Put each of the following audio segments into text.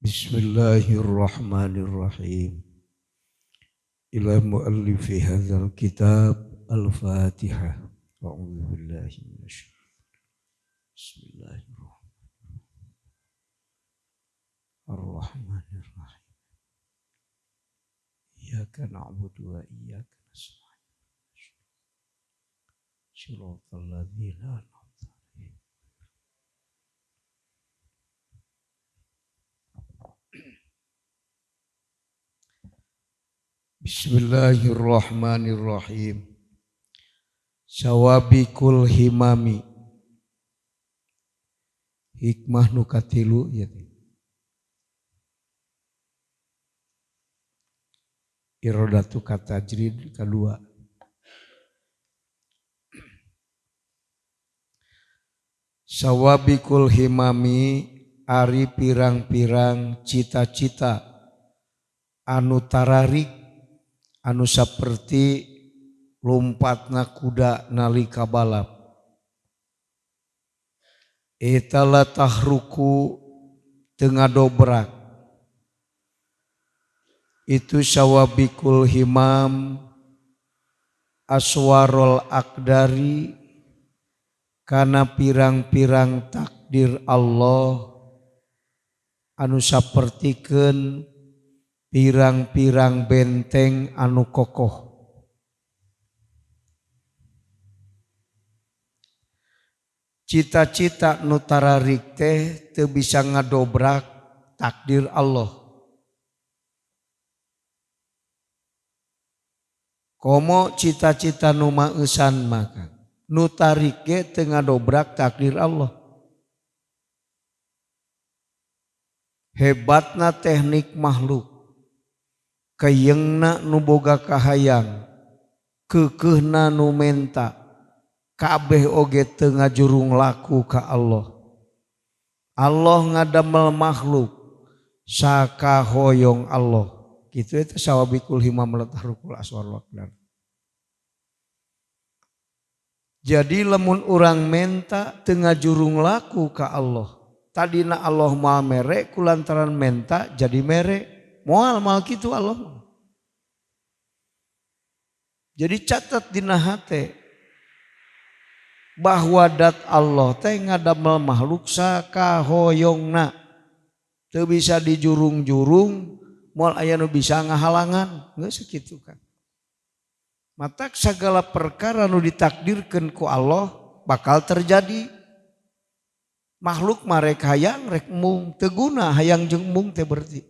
Bismillahirrahmanirrahim. Ila muallifi hadzal kitab Al-Fatihah. A'udzu billahi minasyaitonir rajim. Bismillahirrahmanirrahim. Iyyaka na'budu wa iyyaka nasta'in. Shiratal ladzina an'amta 'alaihim. Bismillahirrahmanirrahim. Sawabikul himami. Hikmah nu katilu ya. Iradatu katajrid kedua. Sawabikul himami ari pirang-pirang cita-cita anu tararik anu saperti lompatna kuda nalika balap. Eta la tahruku tengah dobrak. Itu sawabikul himam aswarul akdari kana pirang-pirang takdir Allah anu sapertikeun pirang-pirang benteng anu kokoh. Cita-cita nu tararik teh teu bisa ngadobrak takdir Allah. Komo cita-cita nu maeusan maka nu tarik ge teu ngadobrak takdir Allah. Hebatna teknik makhluk. Kayengna nu boga kahayang, keukeuhna nu menta, kabeh oge teu ngajurung laku ka Allah. Allah ngadamel makhluk sakahoyong Allah. Kitu eta sawabikul himam latarukul aswarul akdar. Jadi lamun urang menta teu ngajurung laku ka Allah. Tadina Allah moal mere kulantaran menta jadi mere. Moal kitu Allah. Jadi catat dina hate bahwa dat Allah teh ngadamel makhluk sakahoyongna. Teu bisa dijurung-jurung, moal aya nu bisa ngahalangan, geus sakitu kan. Matak sagala perkara nu ditakdirkeun ku Allah bakal terjadi. Makhluk marek hayang rek mung teu guna hayang jeung mung teh berarti.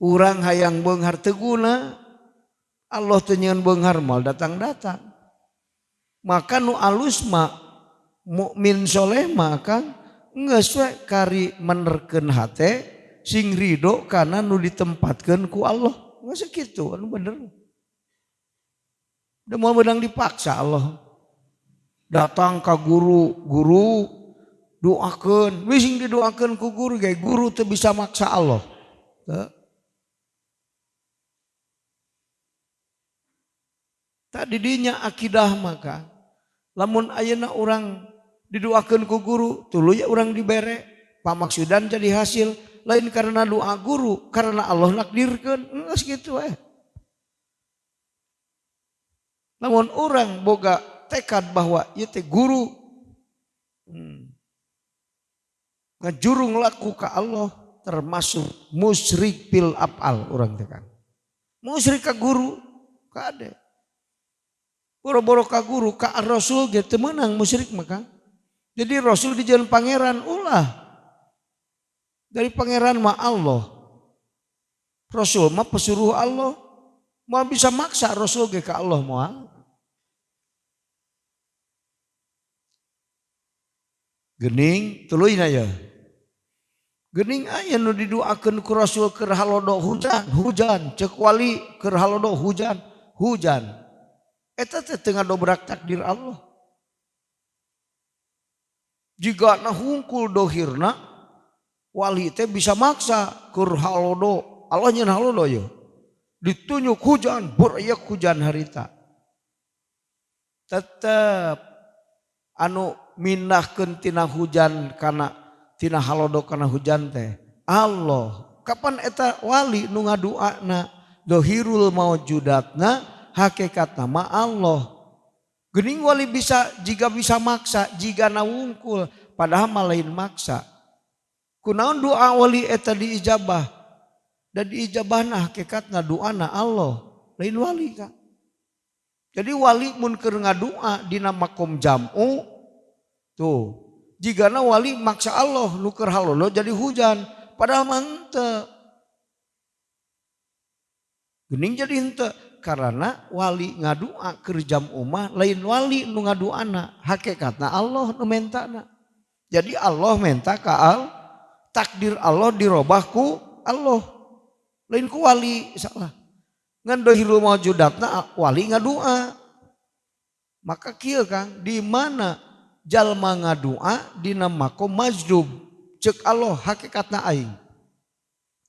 Urang hayang beunghar teu guna, Allah teu nyieun beunghar moal datang-datang. Maka nu alus mah mukmin soleh mah kan geus we kari menerkeun hate sing ridho kana nu ditempatkeun ku Allah. Geus kitu anu bener. Da moal beunang dipaksa Allah. Datang ka guru doakeun, we sing didoakeun ku guru ge guru teu bisa maksa Allah. Tadi dinya akidah maka lamun ayeuna urang didoakeun ku guru tuluy urang dibere pamaksudan jadi hasil lain karena doa guru karena Allah nakdirkeun geus kitu we. Lamun urang boga tekad bahwa ieu teh guru ngajurung laku ka Allah termasuk musyrik bil af'al urang teh kan. Musyrik ka guru kade. Boro-boro ka guru ka Rasul ge teu meunang musyrik maka. Jadi Rasul dijieun pangeran ulah. Dari pangeran mah Allah. Rasul mah pesuruh Allah. Moal bisa maksa Rasul ge ka Allah moal. Geuning tuluy na ya. Geuning aya nu didoakeun ku Rasul keur halodo hujan, ceuk wali keur halodo hujan. Eta teh teu ngadobrak takdir Allah. Jika na hungkul dohirna wali teh bisa maksa keur halodo. Allah nyeun halodo ye. Ditunjuk hujan, berayak hujan harita. Tetep anu mindahkeun tina hujan kana tina halodo kana hujan teh Allah. Kapan eta wali nu ngaduana dohirul maujudatna hakikatna ma Allah. Geuning wali bisa jika bisa maksa jika nawungkul padahal mah lain maksa. Kunaon doa wali eta diijabah dan diijabahna hakikatna doana Allah lain wali kan. Jadi wali mun keur ngadua dina makom jam'u tuh jigana wali maksa Allah nu keur halolo jadi hujan padahal mah henteu. Geuning jadi henteu karena wali ngadua keur jam'u mah lain wali nu ngaduana hakikatna Allah nu mentana. Jadi Allah menta ka takdir Allah dirobah ku Allah lain ku wali salah. Ngan dohirul maujudatna wali ngadua. Maka kieu Kang di mana jalma ngadua dina makom majdub ceuk Allah hakikatna aing.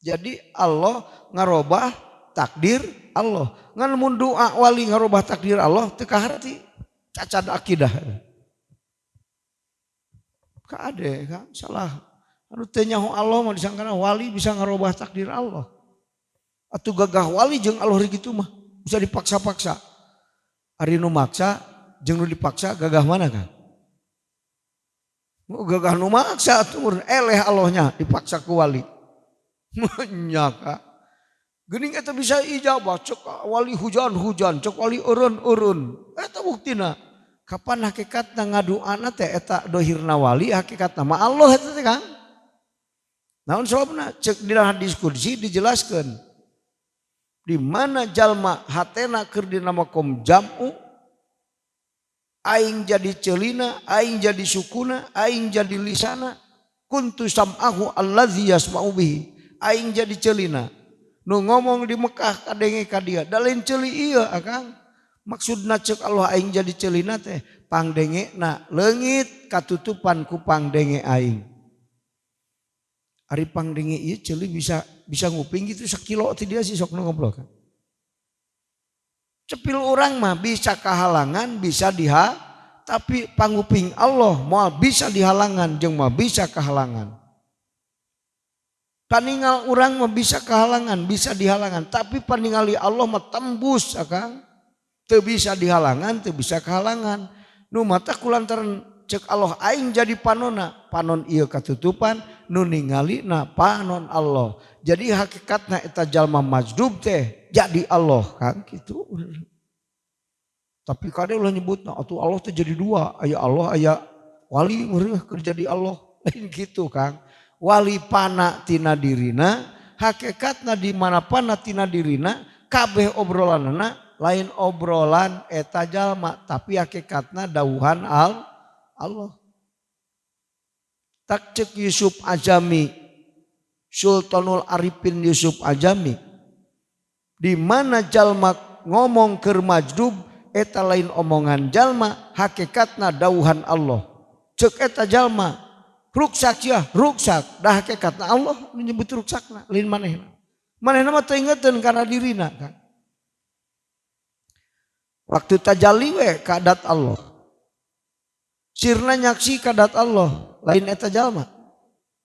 Jadi Allah ngarobah takdir Allah. Ngan mun doa wali ngarobah takdir Allah teu kaharti cacat akidah. Ka ade Kang salah. Anu teu nyaho Allah mah disangkana wali bisa ngarobah takdir Allah. Atuh gagah wali jeung Allah kitu mah bisa dipaksa-paksa. Ari nu maksa jeung nu dipaksa gagah mana Kang? Gagah nu maksa atuh eleh Allahnya dipaksa ku wali. Nya Kang. Geuning eta bisa ijabah cek wali hujan-hujan, cek wali eureun-eureun. Eta buktina. Kapan hakikatna ngaduana teh eta dohirna wali hakikatna mah Allah eta teh Kang. Naon sababna cek dina hadis qudsi dijelaskeun. Di mana jalma hatena keur dina makom jam'u aing jadi celina, aing jadi sukuna, aing jadi lisana, kuntu sam'ahu allazi yasma'u bihi. Aing jadi celina. Nu ngomong di Mekah kadenge ka dia, da lain ceuli ieu Akang. Maksudna ceuk Allah aing jadi celina teh pangdengena leungit katutupan ku pangdenge aing. Ari pangdenge ieu ceuli bisa nguping gitu sakilo ti dia sih sok ngobrol kan. Cepil orang mah bisa kehalangan bisa tapi panguping Allah moal bisa dihalangan jeung mah bisa kehalangan. Paningal orang mah bisa kehalangan bisa dihalangan tapi paningali Allah mah tembus Akang. Teu bisa dihalangan teu bisa kehalangan. Nu mata kulantaran cek Allah aing jadi panonna panon ieu katutupan nu ningalina panon Allah. Jadi hakikatna eta jalma majdub teh jadi Allah Kang gitu. Tapi kade ulah nyebutna atuh Allah teh jadi dua, aya Allah aya wali meureun keur jadi Allah. Lain gitu Kang. Wali pana tina dirina, hakikatna di mana pana tina dirina, kabeh obrolanna lain obrolan eta jalma tapi hakikatna dawuhan Allah. Tak cek Yusuf Ajami, Sultanul Arifin Yusuf Ajami, di mana jalma ngomong keur majdub eta lain omongan jalma hakikatna dawuhan Allah. Cek eta jalma ruksak ya ruksak dah hakikatna Allah menyebut ruksakna lain manehna. Manehna mah teu ingeteun kana dirina kan. Waktu tajalli we kadat Allah. Sirna nyaksi kadat Allah lain eta jalma.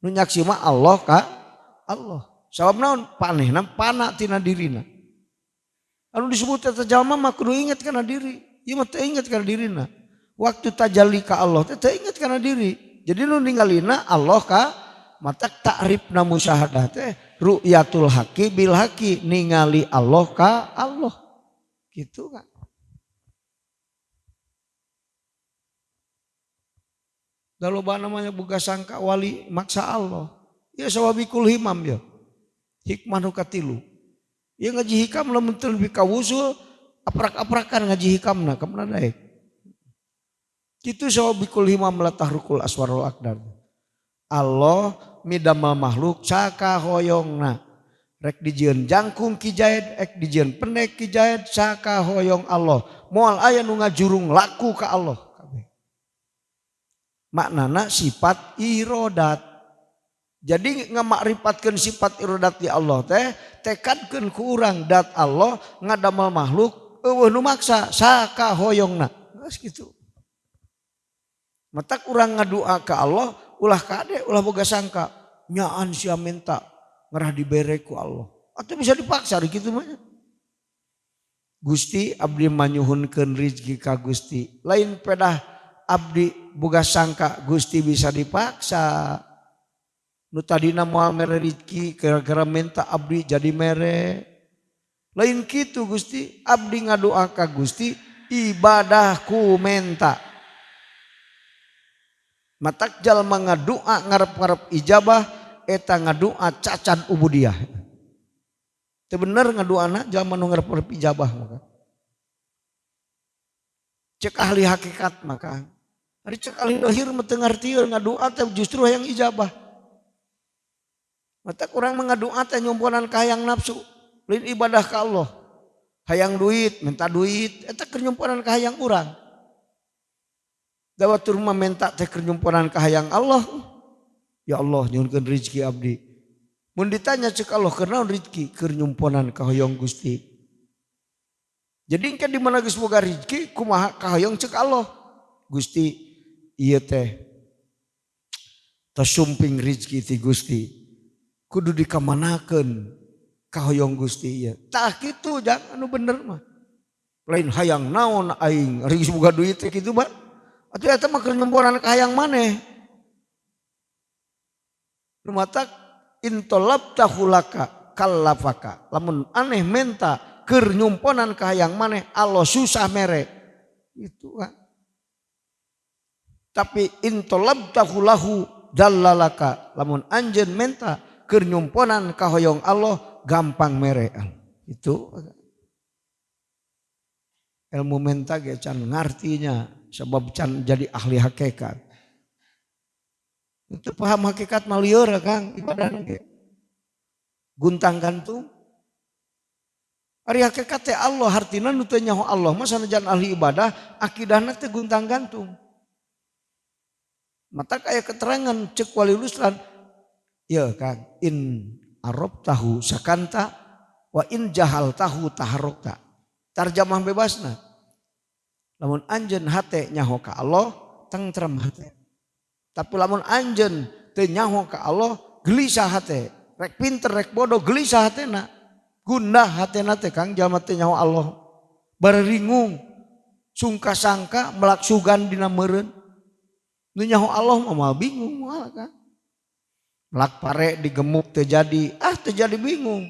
Nu nyaksi mah Allah ka Allah. Sabab naon panehna pana tina dirina. Anu disebut eta jalma mah kudu inget kana diri. Ieu mah teu inget kana dirina. Waktu tajalli ka Allah teu inget kana diri. Jadi nu ningalina Allah ka mata ta'rifna musyahadah teh ru'yatul haqi bil haqi ningali Allah ka Allah. Gitu kan. Da loba namanya boga sangka wali maksa Allah. Ya sawabikul himam ya. Hikmah nu katilu. Ya ngaji hikam lamun teu nepi ka wusul aprak-aprakan ngaji hikamna kamana daek. Kitu sawabikul himam latahrukul aswarul akdar. Allah midamal makhluk saka hoyongna. Rek dijieun jangkung kijaed, ek dijieun pendek kijaed saka hoyong Allah. Moal aya nu ngajurung laku ka Allah. Maknana sifat irodat. Jadi ngamakripatkeun sifat irodat di Allah teh tekadkeun ku urang dat Allah ngadamal makhluk eueuh nu maksa saka hoyongna. Geus kitu. Matak urang ngadua ka Allah ulah kade ulah boga sangka nyaan sia minta ngerah dibere ku Allah atau bisa dipaksa gitu mah. Gusti abdi manyuhunkeun rezeki ka Gusti lain pedah abdi boga sangka Gusti bisa dipaksa. Nu tadina moal mere rezeki gara-gara minta abdi jadi mere. Lain kitu Gusti abdi ngadoa ka Gusti ibadah ku menta. Matak jalma ngadoa ngarep-ngarep ijabah eta ngadoa cacan ubudiyah. Teu bener ngadoana jalma nu ngarep-ngarep ijabah maka. Cek ahli hakikat maka. Ari cek ahli dohir mah teu ngartieun ngadoa teh justru hayang ijabah. Mata kurang mengadoa teh nyumponan ka hayang nafsu, lain ibadah ka Allah. Hayang duit, minta duit, eta keur nyumponan ka hayang urang. Dawatur mah minta teh keur nyumponan ka hayang Allah. Ya Allah nyuhunkeun rezeki abdi. Mun ditanya cek Allah keur naon rezeki keur nyumponan ka hoyong Gusti. Jadi engke di mana geus boga rezeki kumaha ka hoyong cek Allah. Gusti ieu teh tasumping rezeki ti Gusti. Kudu dikamanakeun ka hoyong Gusti ieu. Tah kitu jangan anu bener mah. Lain hayang naon aing ari geus boga duit teh kitu mah. Atuh eta mah keur nyumponan ka hayang maneh. Lumatak intolabtahu laka kallafaka. Lamun aneh menta keur nyumponan ka hayang maneh Allah susah mere. Itu kan. Tapi intolabtahu lahu dallalaka. Lamun anjeun menta keur nyumponan ka hoyong Allah gampang merean. Itu ilmu menta ge can ngartinya sebab can jadi ahli hakikat. Itu paham hakikat mah lieur Kang ibadah ge. Guntang gantung. Ari hakikat teh Allah hartina nu teu nyaho Allah mah sanajan ahli ibadah akidahna teh guntang gantung. Mata aya keterangan cek wali luslan ya Kang in arabtahu sakanta wa in jahaltahu taharrukta. Tarjamah bebasna. Lamun anjeun hate nyaho ka Allah tentrem hate. Tapi lamun anjeun teu nyaho ka Allah gelisah hate. Rek pinter rek bodoh gelisah hatena. Gundah hatena teh Kang jalma teu nyaho Allah. Baringung sungka sangka melaksugan dina meureun. Nu nyaho Allah mah bingung moal Kang. Melak pare digemuk terjadi, terjadi bingung.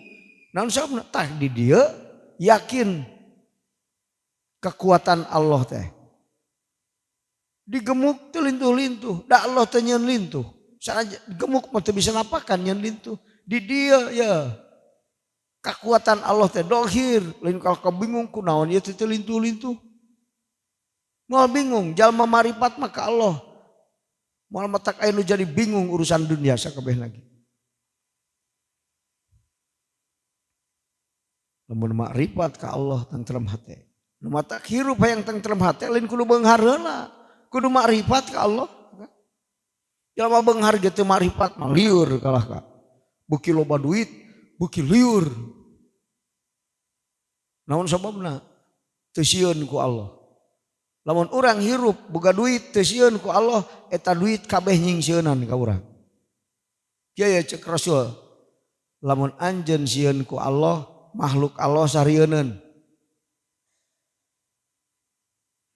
Namun sababna tah di dieu yakin kekuatan Allah teh. Digemuk teu lintuh-lintuh, da Allah teh nyeun lintuh. Sanajan gemuk mah teu bisa napakan nyeun lintuh. Di dieu ya kekuatan Allah teh dohir, lain kalau kabingung kunaon ieu teh lintuh-lintuh. Moal bingung, jalma marifat mah ka Allah. Moal matak aya nu jadi bingung urusan dunia sakabeh lagi. Lamun makrifat ka Allah tentrem hate. Nu matak hirup hayang tentrem hate lain kudu beunghar heula. Kudu makrifat ka Allah. Jalma beunghar ge teu makrifat mah lieur kalah ka. Beuki loba duit, beuki lieur. Naon sababna? Teu sieun ku Allah. Lamun urang hirup boga duit teu sieun ku Allah eta duit kabeh nyingsieunan ka urang. Kieu ya cek Rasul. Lamun anjeun sieun ku Allah makhluk Allah sarieunun.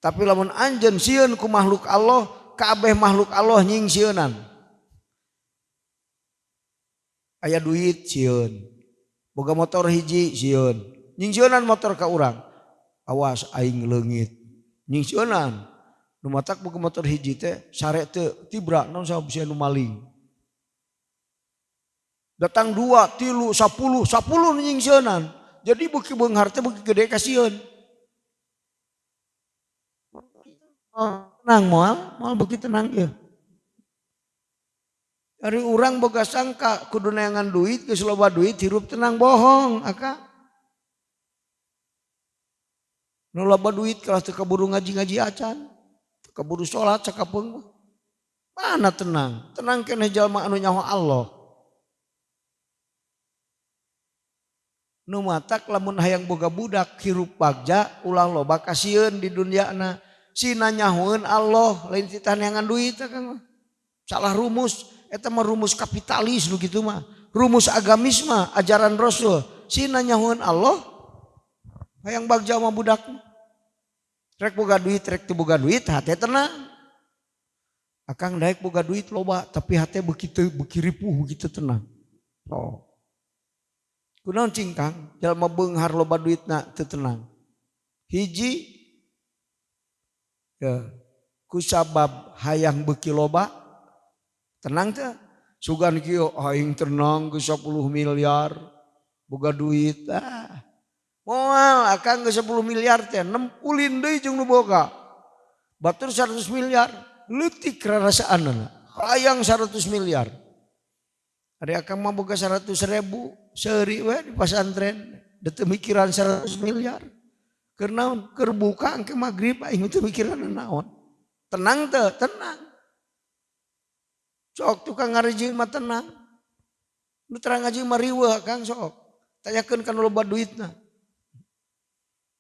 Tapi lamun anjeun sieun ku makhluk Allah kabeh makhluk Allah nyingsieunan. Aya duit sieun. Boga motor hiji sieun. Nyingsieunan motor ka urang. Awas aing leungit. Nyingsieunan nu matak boga motor hiji teh sare teu tibra naon sabab sia nu maling. Datang 2, 3, 10 nu nyingsieunan. Jadi beuki beunghar teh beuki gede ka sieun. Tenang moal beuki tenang ieu. Ari urang boga sangka kudu neangan duit geus loba duit hirup tenang bohong aka. Nu loba duit kalau teu kaburu ngaji-ngaji acan, teu kaburu salat sakapeung. Mana tenang? Tenang keneh jalma anu nyaho Allah. Nu matak lamun hayang boga budak hirup bagja ulah loba kasieun di duniana. Sina nyahoeun Allah lain titah neangan duit Kang. Salah rumus, eta mah rumus kapitalis nu kitu mah. Rumus agamis mah ajaran Rasul. Sina nyahuan Allah hayang bagja mah budak. Rek boga duit, rek teu boga duit, hate tenang. Akang daek boga duit loba, tapi hate begitu ripuh, begitu tenang. Oh. Kunaon cingkang, jalma beunghar loba duitna teu tenang. Hiji ya, kusabab hayang beuki loba tenang teh. Sugan kieu aing tenang ke 10 miliar boga duit. Moal akang ke 10 miliar teh ulin deui jeung nu boga. Batur 100 miliar leutik rarasaanna. Hayang 100 miliar. Ari akang mah boga 100.000 seuri we di pasantren. Teu mikiran 100 miliar. Keur naon? Keur buka engke magrib aing teu mikiran naon. Tenang teu? Tenang. Sok tukang ngarijing mah tenang. Nu terang ngaji mah riweuh Kang sok. Tanyakeun kana loba duitna.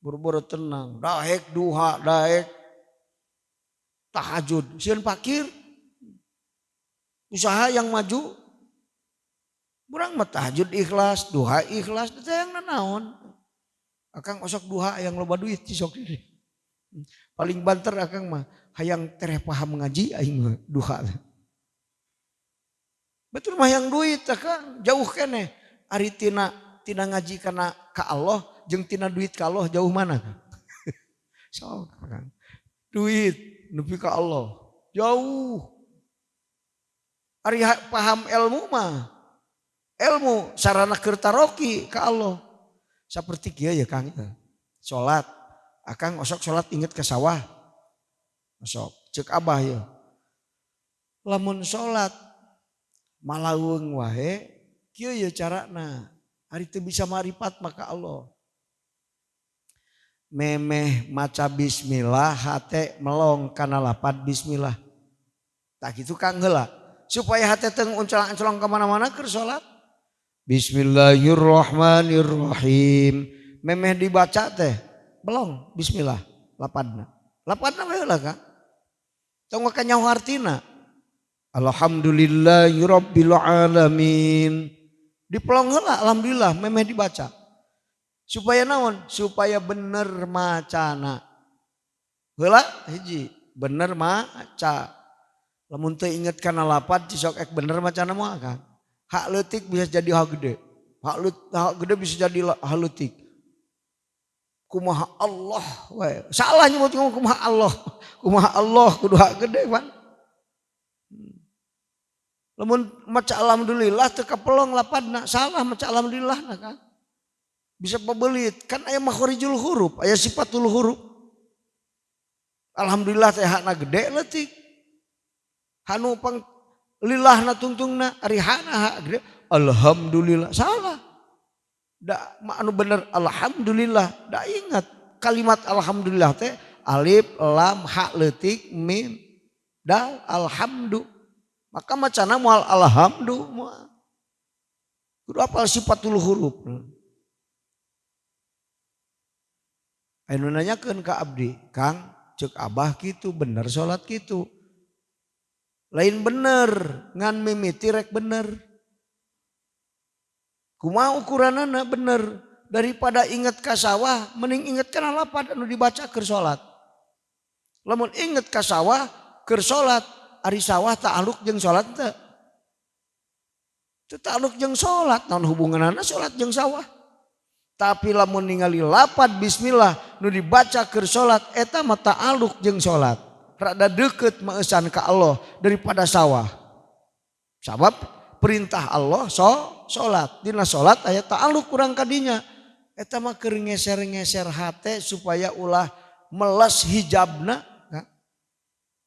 Boro-boro tenang, daek duha, daek tahajud, sieun fakir. Usaha yang maju. Urang mah tahajud ikhlas, duha ikhlas, teh yang naon. Akang osok duha yang loba duit sok deui. Paling banter akang mah hayang tereh paham ngaji aing mah duha. Betul mah yang duit akang jauh keneh. Ari tina ngaji kana ka Allah jeung tina duit ka Allah jauh mana? So, duit nepi ka Allah jauh. Ari paham ilmu mah ilmu sarana keur taroki ka Allah. Saperti kieu ya Kang. Salat, akang osok salat inget ke sawah. Osok ceuk Abah ya. Lamun salat malaweung wae kieu ya carana. Ari teu bisa marifat maka Allah. Memeh maca bismillah hate melong kana lapad bismillah. Tak gitu Kang heula. Supaya hate teu uncelang-uncelang ka mana-mana keur salat. Bismillahirrahmanirrahim. Memeh dibaca teh belum bismillah lapadna. Lapadna we heula Kang. Tong ka nyaho artina. Alhamdulillahirabbil alamin. Dipelong heula alhamdulillah memeh dibaca. Supaya naon? Supaya bener macana. Heula hiji bener maca. Lamun teu inget kana lapad sok ek bener macana moal Kang. Hak leutik bisa jadi hak gede. Hak gede bisa jadi hak leutik. Kumaha Allah wae. Salah nyebut ngomong kumaha Allah. Kumaha Allah kudu hak gede pan. Lamun maca alhamdulillah teu kapelong lapadna, salah maca alhamdulillah na Kang. Bisa pabelit, kan aya makhorijul huruf, aya sifatul huruf. Alhamdulillah teh hakna gede leutik. Hanu pang lillahna tungtungna ari hakna hak gede, alhamdulillah salah. Da anu bener alhamdulillah, da ingat kalimat alhamdulillah teh alif lam ha leutik mim dal alhamdu. Maka macana moal alhamdu moal. Kudu apal sifatul huruf. Anu nanyakeun ka abdi, Kang, ceuk Abah kitu bener salat kitu. Lain bener, ngan mimiti rek bener. Kumaha ukuranana bener, daripada inget ka sawah mending inget kana lapad anu dibaca keur salat. Lamun inget ka sawah keur salat, ari sawah ta'aluk jeung salat teu? Teu ta'aluk jeung salat, naon hubunganana salat jeung sawah? Tapi lamun ningali lapad bismillah nu dibaca keur salat eta mah ta'aluk jeung salat. Rada deukeut maeusan ka Allah daripada sawah. Sabab perintah Allah salat. Dina salat aya ta'aluk urang ka dinya. Eta mah keur ngeser-ngeser hate supaya ulah meles hijabna.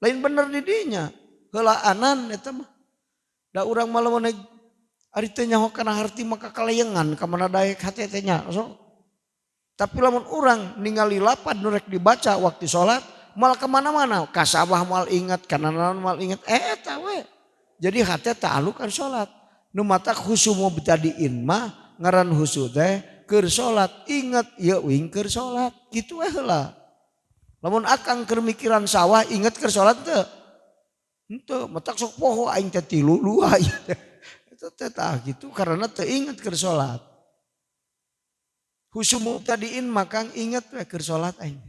Lain bener di dinya. Heulaanan eta mah. Da urang mah lamun ari teu nyaho kana harti maka kalayengan ka mana daek hate teh nya. Tapi lamun urang ningali lapad nu rek dibaca waktu salat moal ka mana-mana, ka sawah moal ingat, kana naon moal ingat, eta we. Jadi hate ta'aluk kan salat. Nu mata khusu mubtadiin mah ngaran khusu teh keur salat, inget ieu wing keur salat. Kitu we heula. Lamun akang keur mikiran sawah inget keur salat teu? Henteu, matak sok poho aing teh 3 2 Itu teh tah gitu karena teu inget keur salat. Husumu tadiin makang inget we keur salat aing.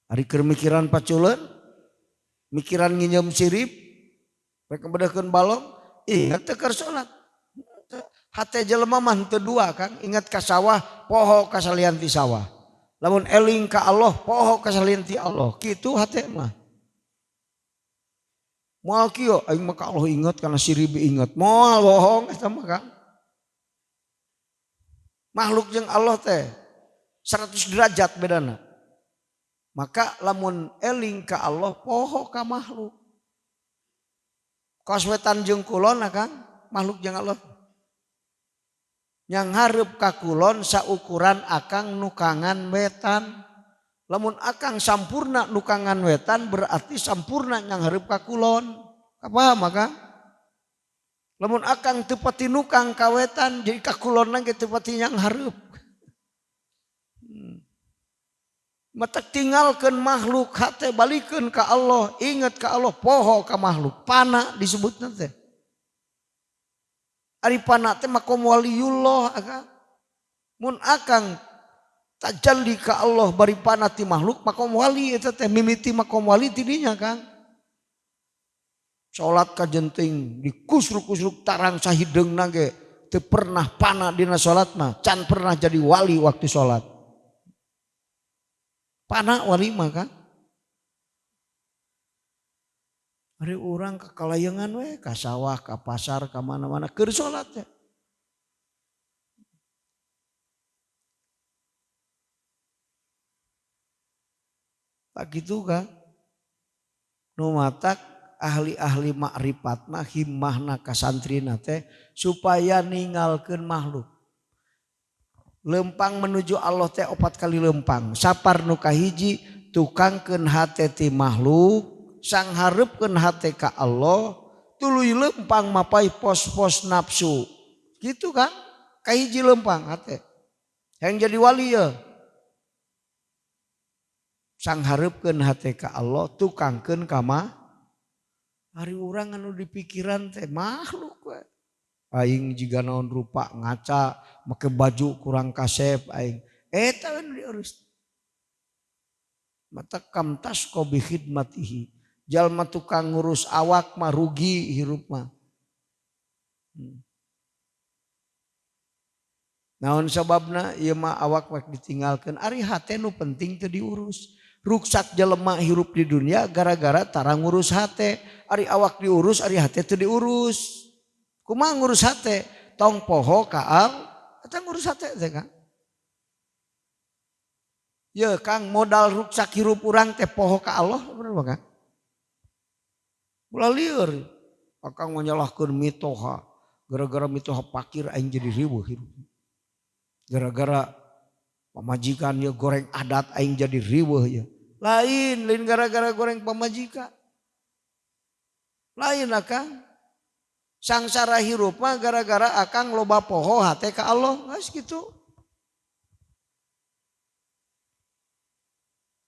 Ari keur mikiran paculeun, mikiran nginjem sirip, rek bedakeun balong, inget teh keur salat. Hate jelema mah teu dua Kang, ingat ka sawah, poho kasalian ti sawah. Lamun eling ka Allah, poho kasalian ti Allah. Kitu hate mah. Moal kieu aing mah ka Allah ingat kana sirip ingat. Moal bohong eta mah Kang. Makhluk jeung Allah teh 100 derajat bedana. Maka lamun eling ka Allah, poho ka makhluk. Kos wetan jeung kulon Kang, makhluk jeung Allah. Yang hareup ka kulon saukuran akang nukangan wetan. Lamun akang sampurna nukangan wetan berarti sampurna yang hareup ka kulon. Kapaham Kang? Lamun akang teu pati nukang ka wetan jadi ka kulon ge teu pati yang hareup. Matak tinggalkeun makhluk hate balikeun ka Allah, inget ka Allah, poho ka makhluk. Pana disebutna teh. Ari pana teh makom waliullah Akang. Mun akang tajalli ka Allah bari pana ti makhluk makom wali eta teh mimiti makom wali ti dinya Kang. Salat kajenting dikusruk-kusruk tarang sahideungna ge teu pernah pana dina salat mah, can pernah jadi wali waktu salat. Pana wali mah Kang. Ari urang ka kalayangan we, ka sawah, ka pasar, ka mana-mana keur salat teh. Tak gitu Kang. Nu matak ahli-ahli makrifat mah himmahna ka santrina teh supaya ninggalkeun makhluk. Lempang menuju Allah teh 4 kali lempang. Sapar nu kahiji tukangkeun hate ti makhluk. Sang hareupeun hate ka Allah, tuluy lempang mapai pos-pos nafsu. Gitu Kang, kahiji lempang hate. Yang jadi wali ya. Sang hareupeun hate ka Allah, tukangkeun ka mah. Ari urang anu dipikiran teh makhluk we. Aing jiga naon rupa ngaca, make baju kurang kasep aing. Eta we diurus. Mata kamtas ko bi khidmatihi. Jalma tukang ngurus awak mah rugi hirup mah. Naon sababna ieu mah awak wek ditinggalkeun, ari hate nu penting teu diurus. Ruksak jelema hirup di dunia gara-gara tara ngurus hate. Ari awak diurus, ari hate teu diurus. Kumaha ngurus hate? Tong poho ka Allah, eta ngurus hate teh Kang. Ye Kang modal ruksak hirup urang teh poho ka Allah, bener ba Kang? Ulah lieur, akang menyalahkeun mitoha. Gara-gara mitoha pakir aing jadi riweuh hirup. Gara-gara pamajikan ya goreng adat aing jadi riweuh ya. Lain gara-gara goreng pamajikan. Lain Akang. Sangsara hirup mah gara-gara akang loba poho hate ka Allah, geus kitu.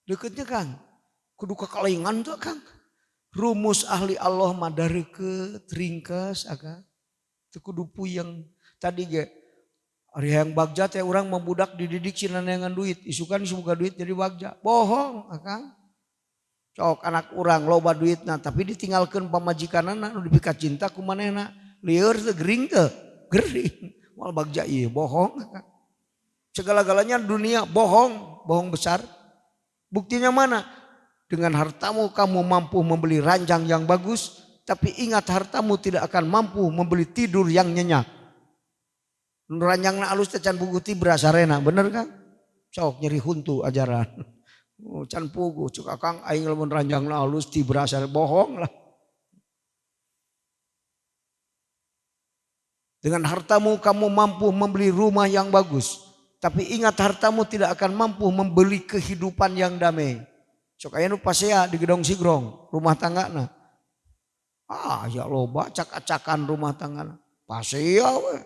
Deketnya Kang, kudu kakalengan tuh Kang. Rumus ahli Allah mah dareukeut ringkes Akang. Teu kudu puyeng. Tadi ge ari hayang bagja teh urang membudak dididik cina neangan duit, isukan boga duit jadi bagja. Bohong Akang. Sok anak urang loba duitna tapi ditinggalkeun pamajikanana nu dipikat cinta ku manehna. Lieur teh gering teh, gering. Moal bagja ieu bohong Akang. Segala-galanya dunia bohong, bohong besar. Buktinya mana? Dengan hartamu kamu mampu membeli ranjang yang bagus, tapi ingat hartamu tidak akan mampu membeli tidur yang nyenyak. Ranjangna alus teh can puguh ti berasarena, bener Kang? Sok nyeri huntu ajaran. Can puguh cuk Akang aing lamun ranjangna alus ti berasar bohong lah. Dengan hartamu kamu mampu membeli rumah yang bagus, tapi ingat hartamu tidak akan mampu membeli kehidupan yang damai. Sok aya nu pasea di gedong sigrong rumah tanggana. Ya loba acak-acakan rumah tanggana. Pasea we.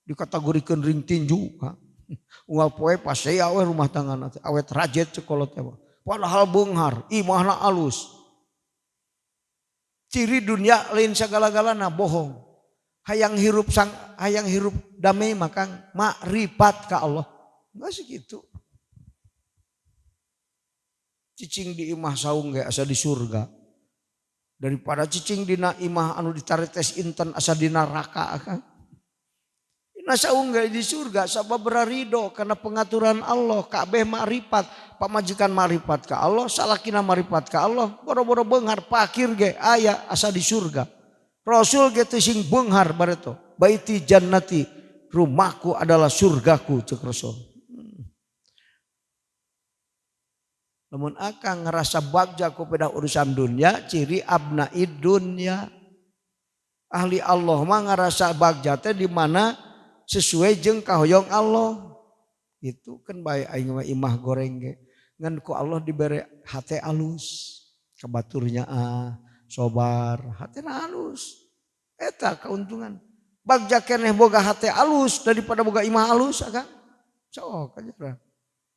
Dikategorikeun ring tinju Kang. Unggal poe pasea we rumah tanggana teh awet rajet cekolot teh. Padahal beunghar, imahna alus. Ciri dunia lain segala-galana bohong. Hayang hirup damai makang makrifat ka Allah. Enggak segitu. Cicing di imah saung ge asa di surga. Daripada cicing dina imah anu ditaretes inten asa di neraka kan. Ina saung ge di surga sababaraha ridho karena pengaturan Allah, kabeh makrifat, pamajikan makrifat ka Allah, salakina makrifat ka Allah, boro-boro beunghar fakir ge aya asa di surga. Rasul ge teu sing beunghar bareto. Baiti jannati, rumahku adalah surgaku cek Rasul. Namun akang ngerasa bagja ku pada urusan dunia, ciri abnaid dunia. Ahli Allah mah ngerasa bagja teh di mana sesuai jeung kahoyong Allah. Itu kan bae aing mah imah goreng ge. Ngan ku Allah dibere hate alus. Kabaturnya sobar, hatena alus. Eta keuntungan. Bagja keneh boga hate alus daripada boga imah alus akang. Sok aja.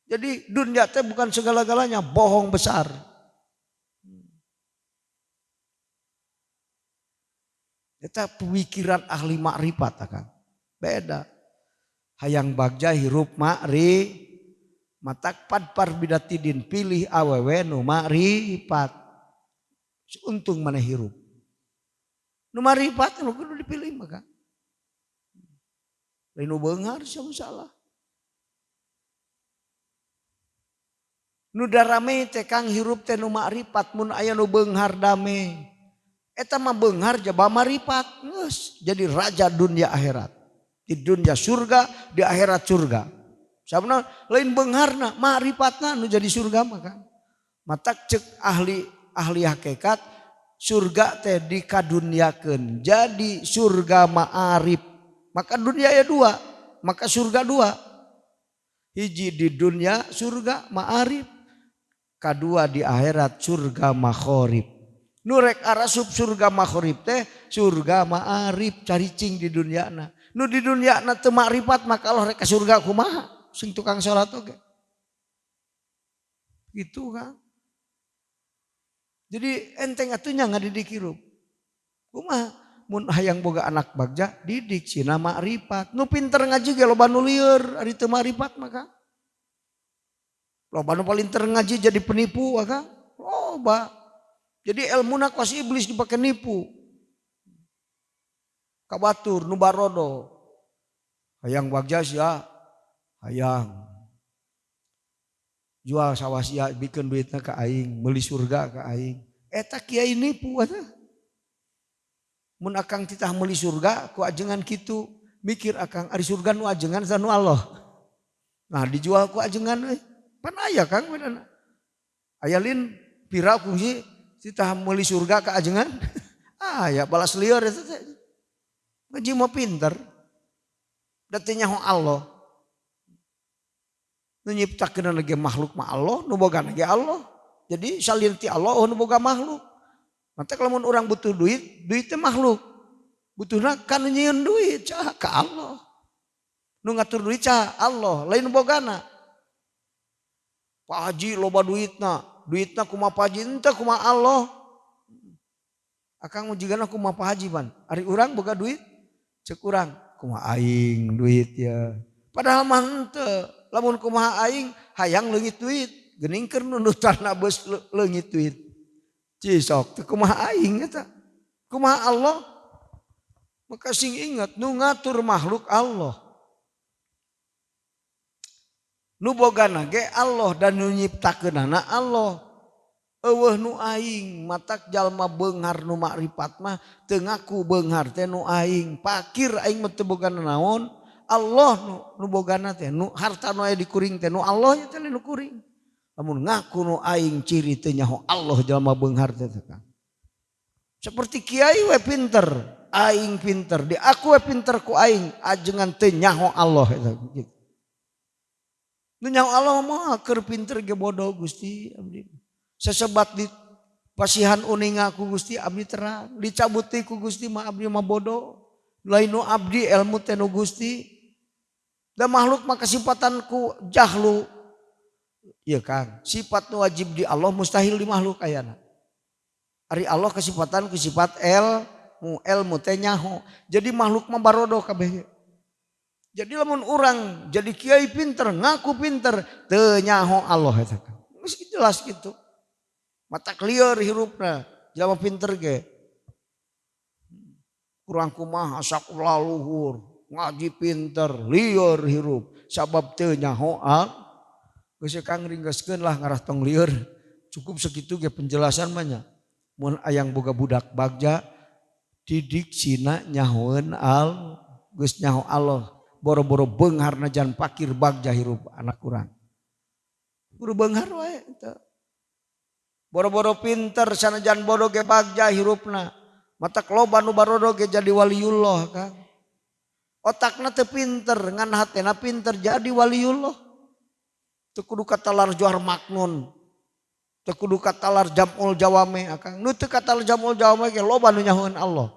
Jadi dunia teh bukan segala-galanya, bohong besar. Eta pemikiran ahli makrifat akang. Beda. Hayang bagja hirup matak padpar bidatidin pilih awewe nu makrifat. Untung mana hirup. Nu makrifat nu kudu dipilih maka. Lain nu beunghar sia salah. Nu darame teh kang hirup teh nu makrifat mun aya nu beunghar dame. Eta mah beunghar jaba makrifat geus jadi raja dunia akhirat. Di dunia surga, di akhirat surga. Sabana lain beungharna, makrifatna nu jadi surga mah kan. Matak cek ahli hakikat surga teh dikaduniakeun jadi surga ma'arif. Maka dunia ya dua, maka surga dua. Hiji di dunia surga ma'arif. Kedua di akhirat surga makhorib. Nurek arasup surga makhorib teh surga ma'arif caricing di dunia na. Nu di dunia na teu makrifat maka Allah rek ka surga kumaha? Sing tukang salat oge. Gitu kan. Jadi enteng atunya ngadidik hirup. Kumaha? Mun hayang boga anak bagja didik sina makrifat. Nu pinter ngaji ge loba nu lieur ari teu makrifat maka. Loba nu paling ngaji jadi penipu akang. Loba. Jadi ilmuna kuas iblis dipake nipu. Kabatur nu barodo. Hayang bagja sia hayang. Jual sawah sia bikin duitna ka aing, meuli surga ka aing. Eta kiai nipu atuh. Mun akang titah meuli surga ku ajengan kitu, mikir akang ari surga nu ajengan sanu Allah. Nah dijual ku ajengan euy. Pan aya Kang bedana. Aya lin pira kungsi titah meuli surga ka ajengan. Aya balas lieur eta teh. Ngaji mah pinter. Da teh nyaho Allah. Nu nyiptakeun lagi makhluk mah Allah, nu boga lagi Allah. Jadi salin ti Allah nu boga makhluk. Mata kalau mun urang butuh duit, duit teh makhluk. Butuhna kan nyieun duit cah ka Allah. Nu ngatur duit cah Allah, lain bogana. Pak Haji loba duitna kumaha Pak Haji ente kumaha Allah. Akang mujigana kumaha Pak Haji ban. Ari urang boga duit, cek urang kumaha aing duit ya. Padahal mah henteu. Lamun kumaha aing hayang leungit duit, geningkeun nunutanna beus leungit duit. Cisok teh kumaha aing eta. Kumaha Allah? Maka sing ingat nu ngatur makhluk Allah. Nu bogana ge Allah dan nu nyiptakeunana Allah. Eueuh nu aing matak jalma beunghar nu makrifat mah teu ngaku beunghar teh nu aing. Fakir aing mah teu bogana naon. Allah nu bogana teh nu harta nu aya di kuring teh nu Allah nya teh nu kuring. Lamun ngaku nu aing ciri teh nyaho Allah jalma beunghar teh kan. Seperti kiai we pinter, aing pinter, di aku we pinter ku aing ajengan teh nyaho Allah eta gitu. Nu nyaho Allah mah keur pinter ge bodoh Gusti abdi. Sesebat di pasihan uning aku Gusti abdi terang, dicabut ku Gusti mah abdi mah bodoh. Lain nu abdi ilmu teh nu Gusti. Da makhluk mah kesempatan ku jahlu. Iya Kang, sifat nu wajib di Allah mustahil di makhluk ayana. Ari Allah kesifatan ku sifat ilmu teh nyaho. Jadi makhluk mah barodo kabeh. Jadi lamun urang jadi kiai pinter, ngaku pinter, teu nyaho Allah eta. Geus jelas gitu. Mata lieur hirupna, jelema pinter ge. Kurang kumaha sakulah luhur, ngaji pinter, lieur hirup, sabab teu nyaho geus Kang ringgeskeun lah ngarah tong lieur. Cukup segitu ge penjelasan mah nya. Mun ayang boga budak bagja didik sina nyahoeun geus nyaho Allah. Boro-boro beungharna jan pakir bagja hirup anak urang. Guru beunghar wae teu. Boro-boro pinter sanajan bodoh ge bagja hirupna. Matak loba nu barodo ge jadi waliullah Kang. Otakna teu pinter ngan hatena pinter jadi waliullah. Teu kudu katalar johar maknun. Teu kudu katalar jamul jawame Kang. Nu teu katalar jamul jawame ge loba nu nyahoeun Allah.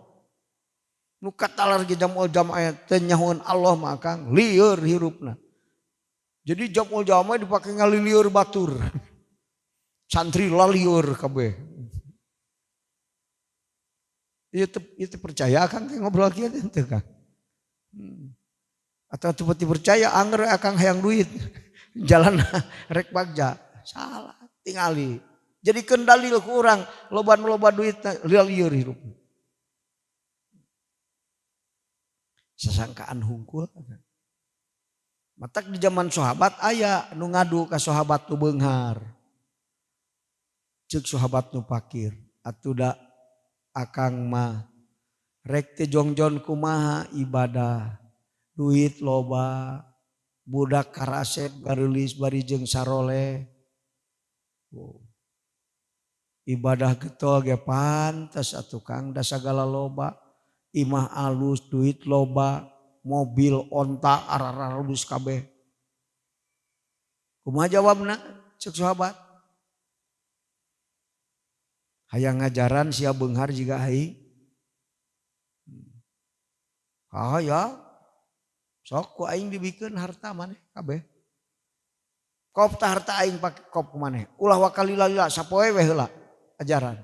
Nu katalar ge jamul jawame teu nyahoeun Allah mah Kang, lieur hirupna. Jadi jamul jawame dipake ngalilieur batur. Santri lalieur kabeh. Itu percaya Kang ngobrol kieu teh Kang. Atau teu percaya anger akang hayang duit. Jalan rek bagja. Salah, tingali. Jadi kendalil ku urang loba duit lieur hirup. Sasangkaan hungkul. Matak di zaman sahabat aya nu ngadu ka sahabat nu beunghar. Ceuk sahabat nu pakir, atuda akang mah rek teh jongjon kumaha ibadah. Duit loba, budak karaset gareulis bari jeung saroleh. Ibadah getol ge pantes atuh Kang da sagala loba. Imah alus, duit loba, mobil onta arararus kabeh. Kumaha jawabna ceuk sahabat? Hayang ngajaran sia beunghar jiga aing. Ya. Sok ku aing dibikeun harta maneh kabeh. Kop tah harta aing pake kop ku maneh. Ulah wakalila sapoe we heula ajaran.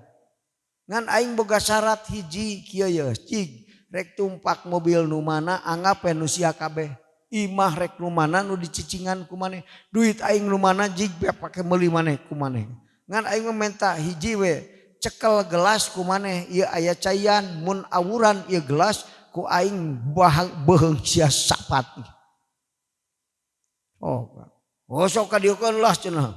Ngan aing boga syarat hiji kieu ye cig rek tumpak mobil nu mana anggap nu sia kabeh. Imah rek nu mana nu dicicingan ku maneh. Duit aing nu mana jig pake meuli maneh ku maneh. Ngan aing mementa hiji we cekel gelas ku maneh ieu aya cayan mun awuran ieu gelas ku aing beheung sia sapat. Sok ka dieu keun lah cenah.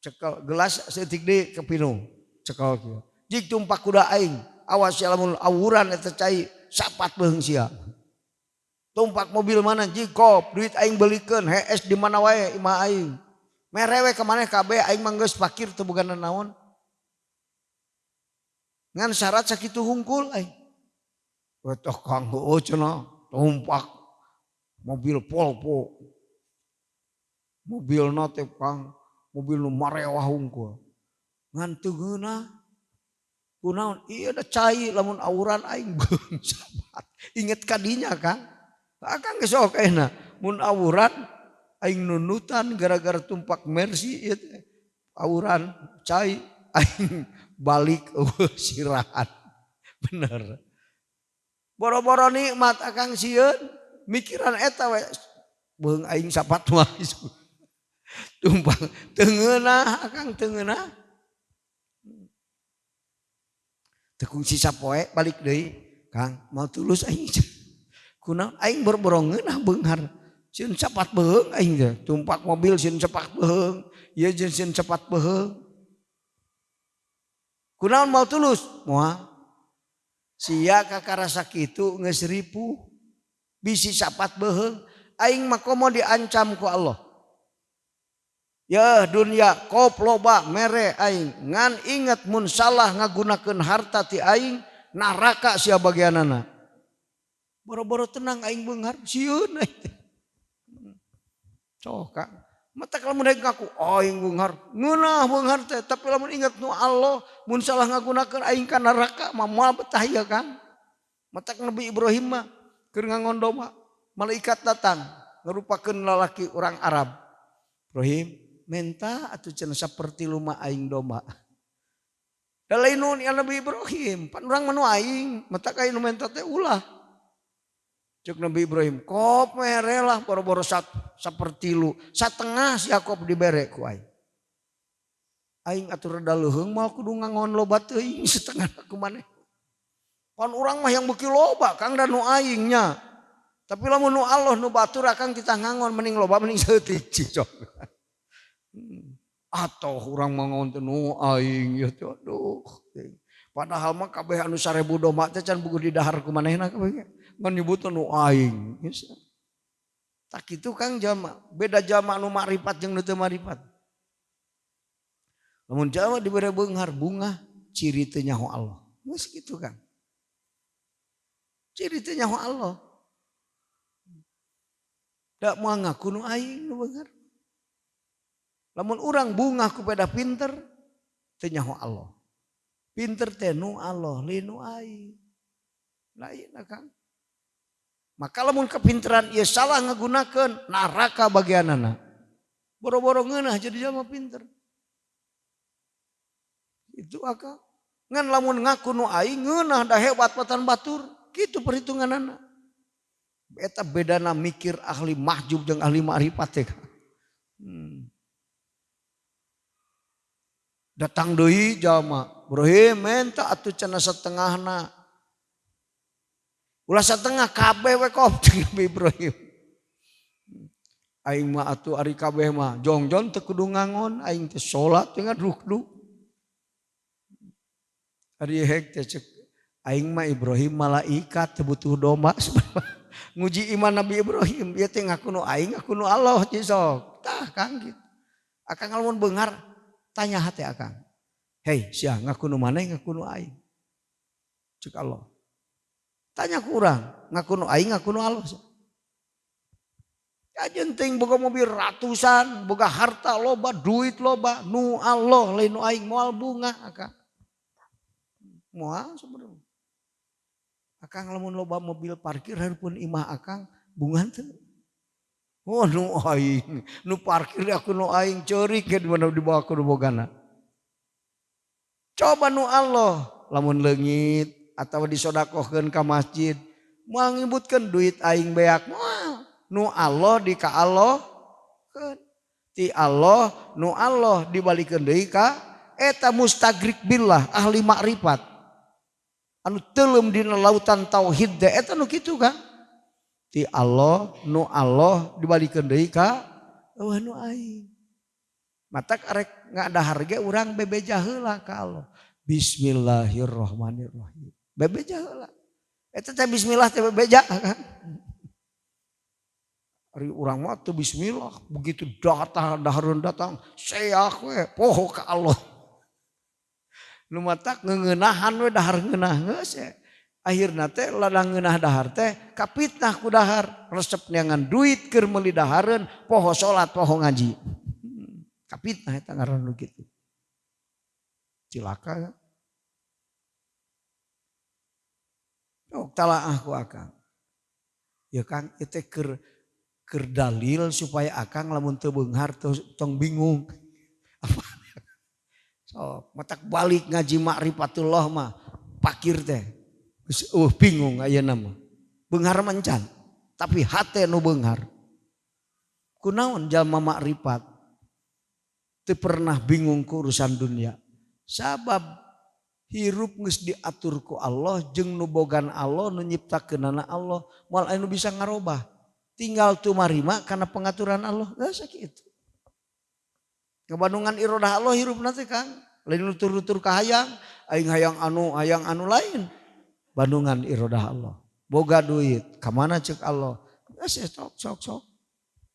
Cekel gelas seutik deui kepinu. Cekel kieu. Jig tumpak kuda aing, awas lamun awuran eta cai sapat beung sia. Tumpak mobil mana jig kop duit aing beulikeun hees di mana wae imah aing. Mere we ka maneh kabeh aing mah geus fakir teu boga naon. Ngan syarat sakitu hungkul aing. Wetoh Kang heueuh cenah tumpak mobil Volvo. Mobilna teh Kang mobil nu marewah hungkul. Ngan teu geunah. Kunaon? Ieu da cai lamun awuran aing beung sabat. Inget kadinya Kang. Akang geus sok ayeuna. Mun awuran aing nunutan gara-gara tumpak Mercy ieu teh. Awuran cai aing balik sirahan. Bener. Boro-boro nikmat akang sieun mikiran eta we beung aing sapat wae. Tumpak teu ngeunah akang teu ngeunah. Teu kungsi sapoe balik deui Kang mau tulus aing. Kunaon aing boro-boro ngeunah beunghar. Sieun sapat beheung aing teh. Tumpak mobil sieun sapat beheung, ieu sieun sapat beheung. Kunaon mau tulus? Moal. Sia kakarasa kitu geus ripuh. Bisi sapat beheung. Aing mah komo diancam ku Allah. Ya dunia kop loba mere aing. Ngan inget mun salah ngagunakeun harta ti aing. Naraka sia bagianana. Boro-boro tenang aing beunghar. Sieun aing. Sok Kang. Mata kalau mun ngaku aing beunghar. Ngeunah beunghar teh. Tapi lamun inget nu Allah. Mun salah ngagunakeun aing ka neraka. Moal betah ya Kang. Mata Nabi Ibrahim mah. Keur ngangondoma. Malaikat datang. Ngerupakeun lalaki orang Arab. Ibrahim minta atuh cenah saperti luma aing domba. Da lain nu Nabi Ibrahim, pan urang mah nu aing, mata ka nu minta teh ulah. Cek Nabi Ibrahim, kop mere lah boro-boro saperti lu, satengah si Yakob dibere ku aing. Aing atur rada leuheung mah kudu ngangon loba teuing setengah ku maneh. Pan urang mah yang beuki loba Kang dan nu aingnya. Tapi lamun nu Allah nu batur akang kita ngangon mending loba mending seutik cicok. Atau urang mah ngangon teh nu aing ya teh aduh. Padahal mah kabeh anu 1000 domba teh can buku di dahar ku manehna kabeh. Ngan nyebutna nu aing. Tak kitu Kang jama, beda jama nu makrifat jeung nu teu makrifat. Lamun jama dibere beunghar bunga ciri teu nyaho Allah. Geus kitu Kang. Ciri teh nyaho Allah. Da moal ngaku nu aing nu beunghar. Lamun urang bunga ku pada pinter teh nyaho Allah. Pinter teh nu Allah, lain nu aing. Lain Kang. Maka lamun kepinteran ieu salah ngagunakeun neraka bagianana. Boro-boro ngeunah jadi jalma pinter. Itu Akang. Ngan lamun ngaku nu aing ngeunah da hebat patan batur. Gitu perhitunganana. Eta bedana mikir ahli mahjub jeung ahli ma'rifat teh. Datang deui jalma, Ibrahim minta atuh cenah setengahna. Ulah setengah kabeh we kop Nabi Ibrahim. Aing mah atuh ari kabeh mah jongjon teu kudu ngangon, aing teh salat teh ngaduk-duk. Ari hek teh cek aing mah Ibrahim malaikat teu butuh domba. Nguji iman Nabi Ibrahim, ieu teh ngaku nu aing, ngaku nu Allah cisok. Tah Kang gitu. Akang lamun beunghar tanya hati Akang. Hei sia ngaku nu maneh ngaku nu aing. Cek Allah. Tanya ku urang, ngaku nu aing ngaku nu Allah. Ya jenting boga mobil ratusan, boga harta loba, duit loba, nu Allah lain nu aing moal bunga Akang. Moal sebenarnya. Akang lamun loba mobil parkir hareupeun imah Akang bunga teu. Oh nu aing, nu parkir aku nu aing ceurik ge dimana dibawa ku bogana. Coba nu Allah, lamun leungit atawa disodakohkeun ka masjid, moal ngibutkeun duit aing beak moal. Nu Allah di ka Allah keun. Ti Allah nu Allah dibalikeun deui ka eta mustagrik billah ahli makrifat. Anu teuleum dina lautan tauhid teh eta nu kitu Kang. Ti Allah nu Allah dibalikeun deui ka eueuh nu aing. Matak arek ngadahar ge urang bebeja heula ka Allah. Bismillahirrahmanirrahim. Bebeja heula. Eta teh bismillah teh bebeja kan. Ari urang mah teu bismillah, begitu dahareun datang, seak we poho ka Allah. Nu matak ngeuneunahan we dahar ngeunah geus we. Akhirna teh ladang ngeunah dahar teh kapitnah ku dahar, resep neangan duit keur meuli dahareun, poho salat, poho ngaji. Kapitnah eta ngaranna kitu. Cilaka. Oh, talaah ku Akang. Ya Kang, itu keur dalil supaya Akang lamun teu beunghar tong bingung. Apa? So, matak balik ngaji ma'rifatullah mah pakir teh. Bingung ayeuna mah. Beunghar mancan, tapi hate nu beunghar. Kunaon jalma ma'rifat teu pernah bingung ku urusan dunia. Sabab hirup geus diatur ku Allah jeung nu bogan Allah nu nyiptakeunana Allah moal anu bisa ngarobah. Tinggal tumarima karena pengaturan Allah. Geus sakitu. Kebandungan irodah Allah hirupna teh Kang. Lain nutur-nutur ka hayang, aing hayang anu lain. Bandungan irodah Allah. Boga duit, ka mana ceuk Allah? Geus sok.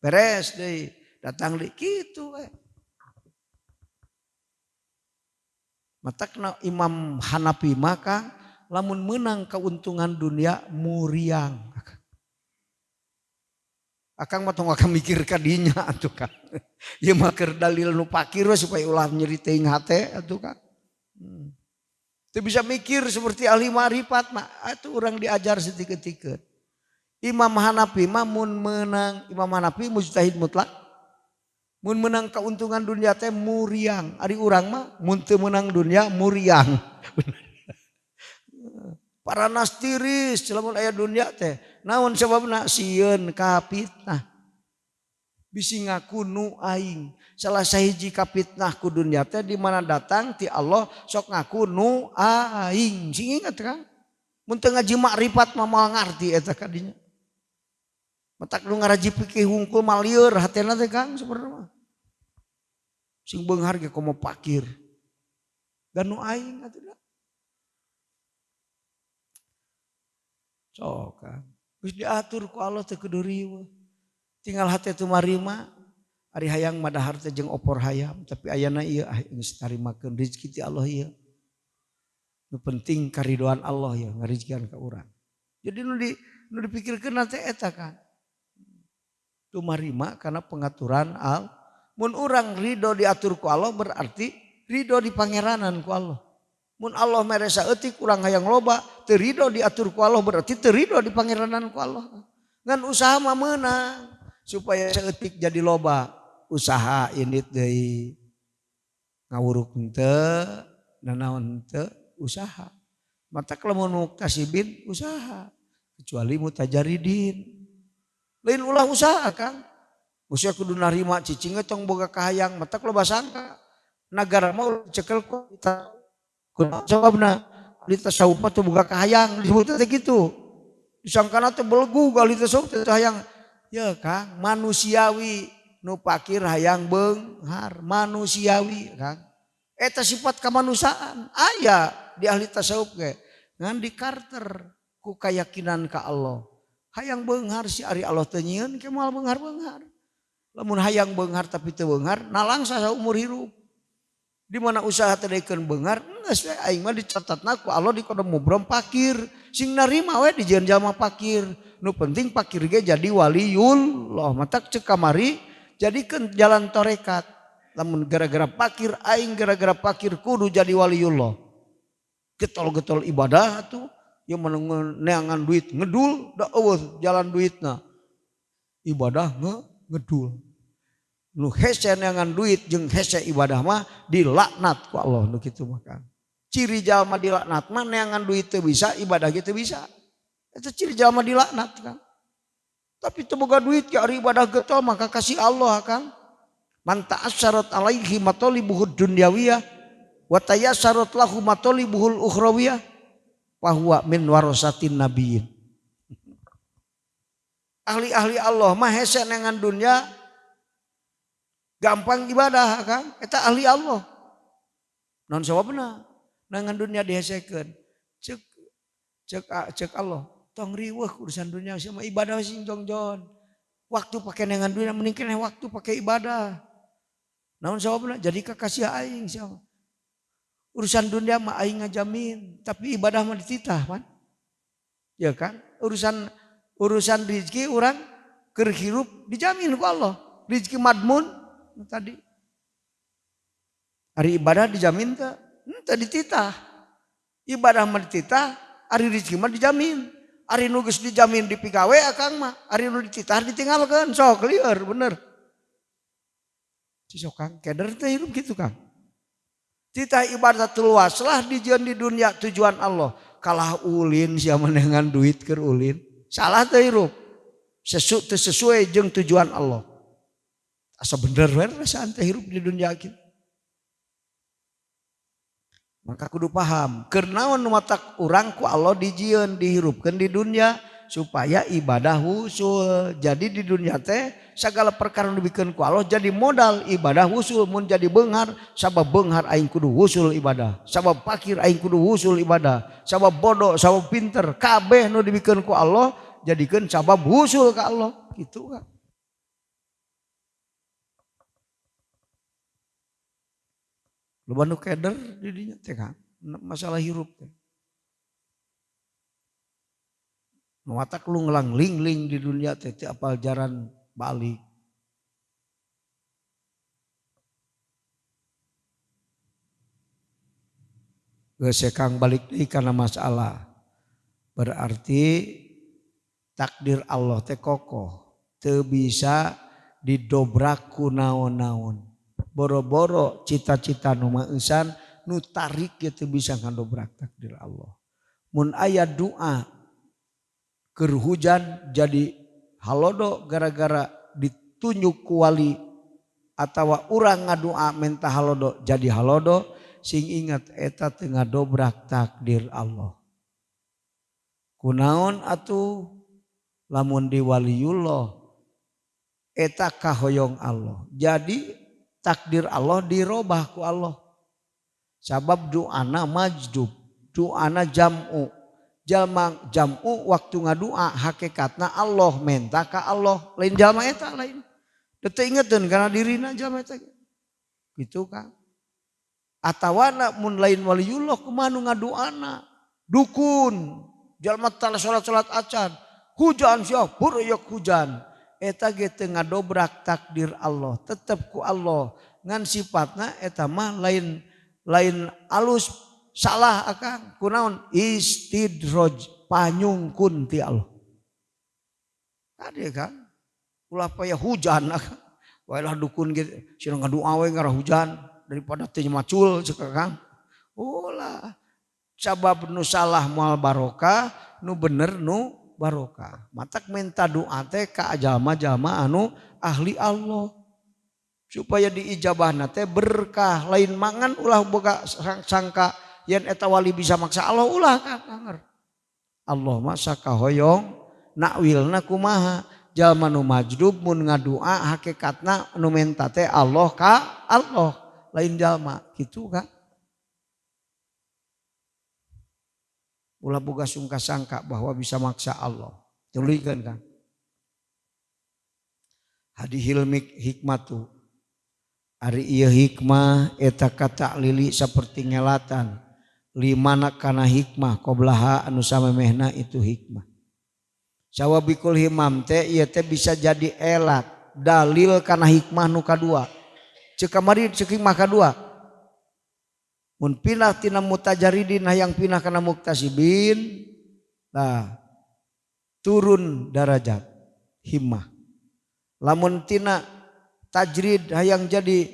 Beres deui, datang deui kitu we. Matakna Imam Hanafi maka lamun menang keuntungan dunia muriang. Akang mah tong akang mikir ka dinya atuh Kang. Ieu mah keur dalil nu pakir supaya ulah nyeri teuing hate atuh Kang. Teu bisa mikir seperti ahli ma'rifat mah atuh urang diajar satikeutikeun. Imam Hanafi mah mun meunang Imam Hanafi mujtahid mutlak. Mun menang keuntungan dunia teh muriang. Ari urang mah mun teu menang dunia muriang. Para nastiris lamun aya dunia teh. Naon sababna sieun kapitnah. Bisi ngaku nu aing. Salah sahiji kapitnah ku dunia teh di mana datang ti Allah sok ngaku nu aing. Sing ingat kan? Mun teu ngaji makrifat mah moal ngarti eta kadinya. Matak nu ngaraji pikih hungkul mah lieur hatena teh Kang sabenerna mah. Sing beunghar ge komo pakir. Dan nu aing atuh da. Sok Kang. Geus diatur ku Allah teu kudu riweuh. Tinggal hate teu marima. Ari hayang madahar teh jeung opor hayam, tapi ayana ieu geus tarimakeun rezeki ti Allah ieu. Nu penting karidoan Allah ya ngarizkian ka urang. Jadi nu dipikirkeun teh eta Kang. Tumarima karena pengaturan al. Mun urang ridho diatur ku Allah berarti ridho di pangeranan ku Allah. Mun Allah mere saeutik urang hayang loba, teu ridho diatur ku Allah berarti teu ridho di pangeranan ku Allah. Ngan usaha mah meunang supaya saeutik jadi loba. Usaha ini deui ngawuruk henteu, nanaon henteu usaha. Matak lamun muktasibin usaha kecuali mutajaridin. Lain ulah usaha Kang. Usaha kudu narima cicing tong boga kahayang matak loba sangka. Nagara mah cekel ku kita kunaon sababna ali tasawuf teh boga kahayang disebut teh kitu. Disangkana teh belegu gali tasawuf teh hayang. Ya Kang, manusiawi nu pakir hayang beunghar, manusiawi Kang. Eta sifat kamanusiaan aya di ahli tasawuf ge. Ngan di Carter ku keyakinan ka Allah. Hayang beunghar si ari Allah teu nyieun ke moal beunghar-beunghar. Lamun hayang beunghar tapi teu beunghar nalangsa saumur hirup. Di mana usaha teh daekeun beunghar geus we aing mah dicatatna ku Allah di kodam mubrom pakir. Sing narima we dijieun jalma pakir. Nu penting pakir ge jadi waliullah. Matak ceuk kamari jadikeun jalan tarekat. Lamun gara-gara pakir aing gara-gara pakir kudu jadi waliullah. Getol-getol ibadah atuh. Yang neangan duit ngedul da eueuh jalan duitna ibadah ngedul nu hese neangan duit jeung hese ibadah mah dilaknat ku Allah nu kitu mah Kang. Ciri jalma dilaknat mah neangan duit teu bisa ibadah ge teu bisa eta ciri jalma dilaknat Kang. Tapi teu boga duit ge ari ibadah getol maka kasih Allah Kang. Man ta'assarat alaihi matalibuhud dunyawiyah wa tayassarat lahu matalibuhul ukhrawiyah bahwa min warasatin nabiyyin. Ahli-ahli Allah mah hese nengan dunia gampang ibadah Kang. Eta ahli Allah. Non sababna nengan dunia dihesekeun. Cek Allah. Tong riweuh urusan dunia sama ibadah sing jongjon. Waktu pakai nengan dunia mending keneh waktu pakai ibadah. Naon sababna jadi kakasih aing siapa. Urusan dunia mah aing ngajamin, tapi ibadah mah dititah kan? Ya kan? Urusan rezeki orang keur hirup dijamin ku Allah. Rezeki madmun tadi. Ari ibadah dijamin teh? Teu dititah. Ibadah mah dititah, ari rezeki mah dijamin. Ari nu geus dijamin dipigawe akang mah, ari nu dititah ditinggalkeun. Sok lieur bener. Sok Kang, keder teh hirup gitu Kang. Titah ibadah luas lah dijieun di dunia tujuan Allah. Kalah ulin siapa dengan duit keur ulin. Salah teh hirup. Sesuai jeung tujuan Allah. Asa bener we rasaan teh hirup di dunia kieu. Maka kudu paham, keur naon matak urang ku Allah dijieun dihirupkeun di dunia supaya ibadah husul. Jadi di dunia teh segala perkara dibikeun ku Allah jadi modal ibadah husul. Mun jadi beunghar sabab beunghar aing kudu husul ibadah, sabab pakir aing kudu husul ibadah, sabab bodoh sabab pinter kabeh nu dibikeun ku Allah jadikeun sabab husul ka Allah gitu kan. Loba nu keder di dinya teh kan masalah hirup teh. Matak lu ngelang ling di dunia teh apal jaran balik. Geus Kang balik deui kana masalah. Berarti takdir Allah teh kokoh, teu bisa didobrak ku naon-naon. Boro-boro cita-cita nu maeusan nu tarik gitu bisa ngadobrak takdir Allah. Mun aya doa keur hujan jadi halodo gara-gara ditunjuk ku wali atawa urang ngadoa menta halodo jadi halodo, sing ingat eta teu ngadobrak takdir Allah. Kunaon atuh lamun di waliullah eta kahoyong Allah. Jadi takdir Allah dirobah ku Allah. Sabab doana majdub, doana jam'u. Jam'u waktu ngadoa hakikatna Allah menta ka Allah, lain jalma eta lain. Teu ingeteun kana dirina jalma eta. Gitu kan. Atawana mun lain waliullah kumaha nu ngadoana? Dukun, jalma tara salat acan, hujan siap beureuyeuk hujan. Eta ge teu ngadobrak takdir Allah, tetep ku Allah. Ngan sifatna eta mah lain alus salah akang. Kunaon? Istidraj, panyungkun ti Allah. Tadi kan ulah paya hujan akang. Wae lah dukun gitu, sira ngadoa we ngarah hujan daripada teu macul ceuk akang. Ulah sabab nu salah moal barokah, nu bener nu barokah. Matak minta doa teh ka jalma-jalma anu ahli Allah. Supaya diijabahna teh berkah, lain mangan ulah boga sangka yen eta wali bisa maksa Allah ulah kanger. Allah mah sakahoyong nakwilna kumaha? Jalma nu majdub mun ngadoa hakikatna nu menta teh Allah ka Allah, lain jalma kitu kan. Ulah boga sangka bahwa bisa maksa Allah. Tulikeun kan. Hadihil hikmatu. Ari ieu hikmah eta kata lili saperti ngelatan. Limana kana hikmah qoblaha anu samemehna itu hikmah. Sawabikul himam teh ieu teh bisa jadi elat dalil kana hikmah nu kadua. Ceuk kamari ceuk hikmah kadua. Mun pindah tina mutajaridin hayang pindah kana muktasibin, nah turun derajat himmah. Lamun tina tajrid hayang jadi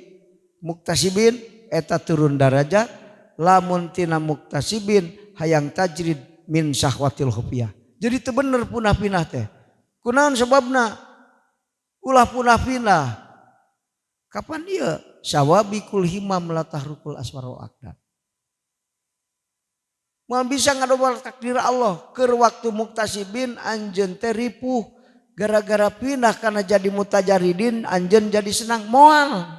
muktasibin eta turun derajat, lamun tina muktasibin hayang tajrid min syahwatil khufiyah. Jadi teu bener punah pindah teh. Kunaon sebabna? Ulah punah pindah. Kapan ieu? Sawabikul himam la tahrukul aswar wa aqdar. Moal bisa ngadobrak takdir Allah keur waktu muktasibin anjeun teh ripuh gara-gara pindah kana jadi mutajaridin anjeun jadi senang moal.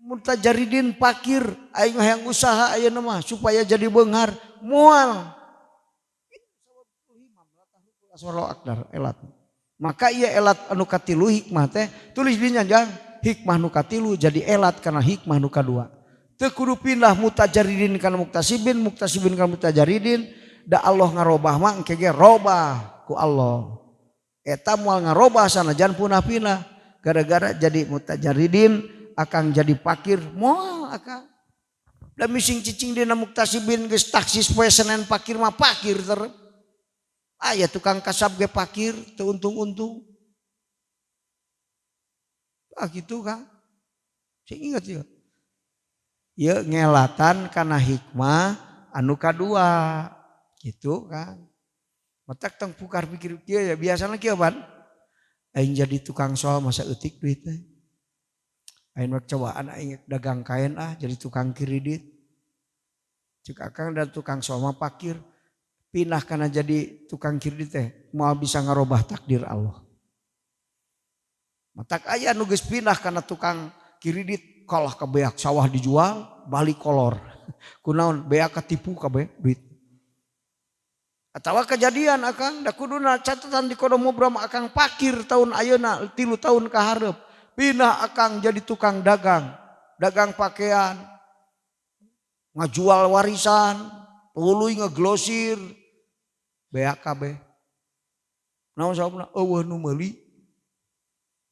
Mutajaridin pakir aing hayang usaha ayeuna mah supaya jadi beunghar moal. Elat. Maka ia elat anu katilu hikmah teh tulis di jang hikmah nu katilu jadi elat karena hikmah nu kadua. Teu kudu pindah mutajaridin kana muktasibin, muktasibin kana mutajaridin, da Allah ngarobah mah engke ge robah ku Allah. Eta moal ngarobah sanajan punah pindah gara-gara jadi mutajaridin akan jadi pakir moal akang. Da mising cicing dina muktasibin geus taksis poe Senen pakir mah pakir terus. Aya tukang kasab ge pakir teu untung-untung. Ah gitu kan. Sing ingat ieu. Ieu ngelatan kana hikmah anu kadua. Gitu kan. Matak tong pukar pikir kieu ya biasana kieu ban. Aing jadi tukang sol masa eutik duit teh. Aing mah cobaan aing dagang kain jadi tukang kredit. Cek akang dan tukang sol mah pakir. Pindah karena jadi tukang kredit teh mau bisa ngarobah takdir Allah. Matak aya nu geus pindah karena tukang kredit kalah ka beak sawah dijual balik kolor. Kunaon beak katipu kabeh duit. Atawa kejadian akang da kuduna catatan di kodong mubram akang pakir tahun ayeuna 3 tahun ka hareup. Pindah akang jadi tukang dagang pakaian. Ngajual warisan, tuluy ngeglosir beak kabeh. Naon sababna? Eueuh nu meuli.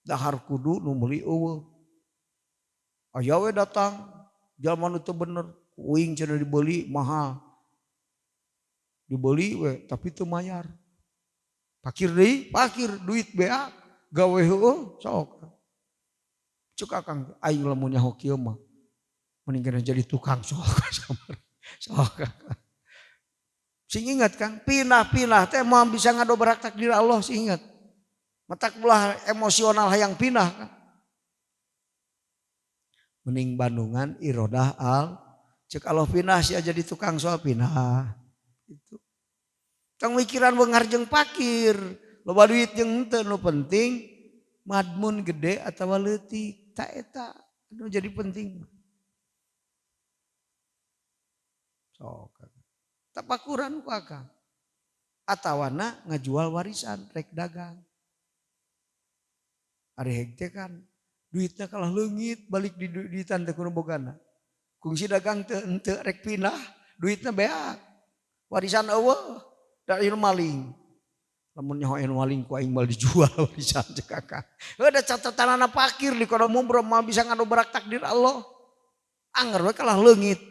Dahar kudu nu meuli eueuh. Aya we datang jalma nu teu bener, uing cenah dibeli mahal. Dibeli we tapi teu mayar. Pakir deui, pakir duit beak. gawe heueuh sok. Cuk akang aing lamun nyaho kieu mah mendingan jadi tukang sok. Sok. Sing ingat Kang, pinah-pinah teh mau bisa ngadobrak takdir Allah sing ingat. Matak ulah emosional hayang pinah Kang. Mending Bandungan irodah al cek Allah pinah sih jadi tukang soal pinah. Itu. Kang mikiran beungar jeung pakir, loba duit jeung henteu nu penting madmun gede atawa leutik ta eta anu jadi penting. Sok. Tapakuran ku akang. Atawana ngajual warisan rek dagang. Ari hegte kan duitnya kalah leungit balik di tanda kuno bogana. Kungsi dagang teu henteu rek pinah, duitnya beak. Warisan eueuh dari maling. Lamun nyaho anu maling ku aing bal dijual warisan cek kakak. Ada catatanana pakir di kono mumbrah mah bisa ngadobrak takdir Allah. Anger we kalah leungit.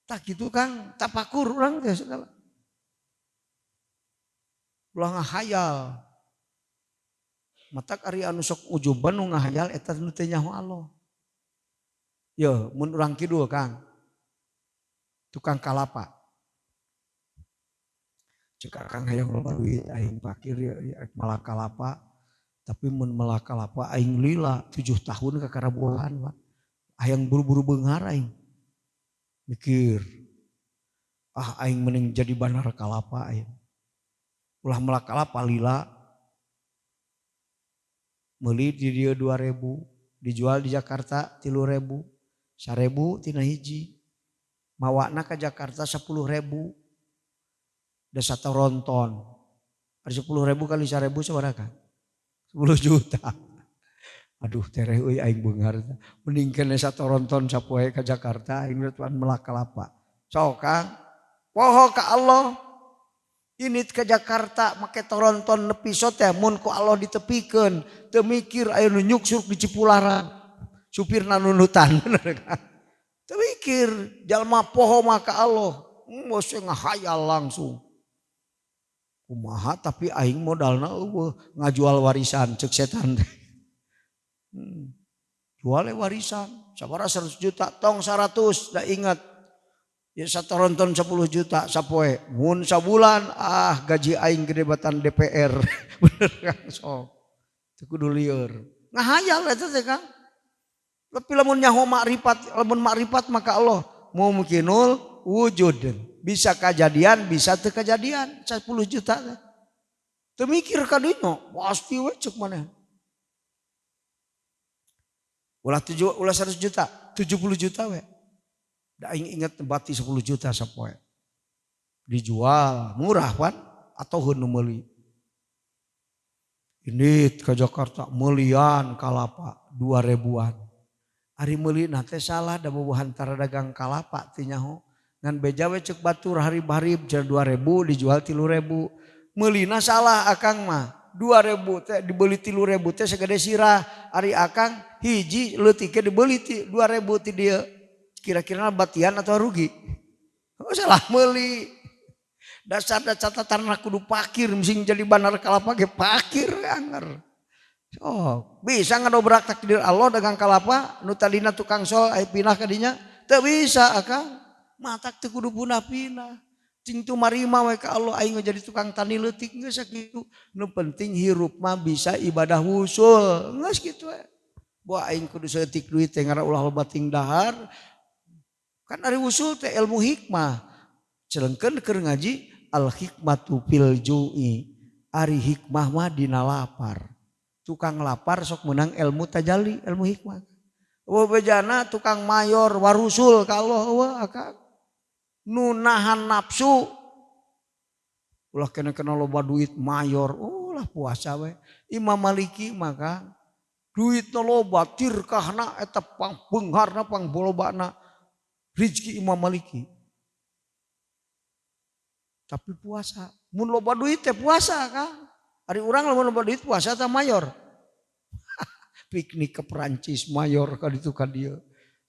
Tak gitu Kang, tapakur urang teh segala. Ulah ngahayal. Matak ari anu sok ujuban nu ngahayal eta nu teu nyaho Allah. Yo, mun urang kidul Kang. Tukang kalapa. Cek Kang hayang loba duit aing pakir ya malah kalapa. Tapi mun malah kalapa aing lila 7 tahun ka karabuhan Pak. Hayang buru-buru beunghar aing. Mikir. Aing mending jadi banar kalapa aing. Ulah malah kalapa lila. Meuli di dieu 2.000, dijual di Jakarta 3.000, 1.000 tina hiji. Mawana ke Jakarta 10.000. Da satoronton. Ari 10.000 kali 1.000 sabaraha kan? 10 juta. Aduh tereh euy aing beunghar. Mending kene satoronton sapoe ke Jakarta aing tuan melah kalapa. Sok Kang, poho ka Allah. Ini ke Jakarta make toronton nepi teh mun ku Allah ditepikeun teu mikir aya nu nyuksuk di Cipularang supirna nunutan bener kan teu mikir jalma poho mah ka Allah geus ngahayal langsung kumaha tapi aing modalna eueuh ngajual warisan ceuk setan teh jual warisan sabaraha 100 juta tong 100 da ingat. Ya satoronton 10 juta sapoe. Mun sabulan gaji aing gede batan DPR. Bener kan sok. Teu kudu lieur. Ngahayal eta teh Kang. Tapi lamun nyaho makrifat, lamun makrifat maka Allah mungkinul wujud. Bisa kejadian, bisa teu kejadian 10 juta teh. Teu mikir ka dino, pasti we ceuk maneh. Ulah 100 juta, 70 juta we. Da aing inget bati 10 juta sapoe. Dijual murah kan atau heun meuli. Ini ke Jakarta meulian kalapa 2.000-an. Ari meulina teh salah da bobohan tara dagang kalapa teh nyaho. Ngan beja we ceuk batur harib-harib jar 2.000 dijual 3.000. Meulina salah akang mah. 2.000 teh dibeli 3.000 teh segede sirah. Ari akang hiji leutik dibeli 2.000 ti dieu. Kira-kira batian atau rugi? Oh, salah meuli. Dasar catatan kudu pakir, mesti jadi banar kalapa ge pakir anger. Oh, bisa ngadobrak takdir Allah dagang kalapa, nu tadina tukang sol aya pinah ka dinya, teu bisa akang. Matak teu kudu punah-pinah. Cing tu marima we ka Allah aing jadi tukang tani leutik geus sakitu. Nu penting hirup mah bisa ibadah wusul, geus kitu we. Boa aing kudu seutik duit teh ngara ulah loba ting dahar. Kan ari usul teh ilmu hikmah. Celengkeun keur ngaji al hikmatu fil ju'i. Ari hikmah mah dina lapar. Tukang lapar sok menang ilmu tajalli, ilmu hikmah. Eueuh bejana tukang mayor warusul ka Allah eueuh akang. Nu nahan nafsu. Ulah kena loba duit mayor, ulah puasa we. Imam Maliki maka duitna loba tirkahna eta pang beungharna pang bolobana. Rizki Imam Maliki. Tapi puasa. Mun loba duit teh puasa Kang. Ari urang lamun loba duit puasa teh mayor. Piknik ke Perancis mayor ka ditu ka dieu.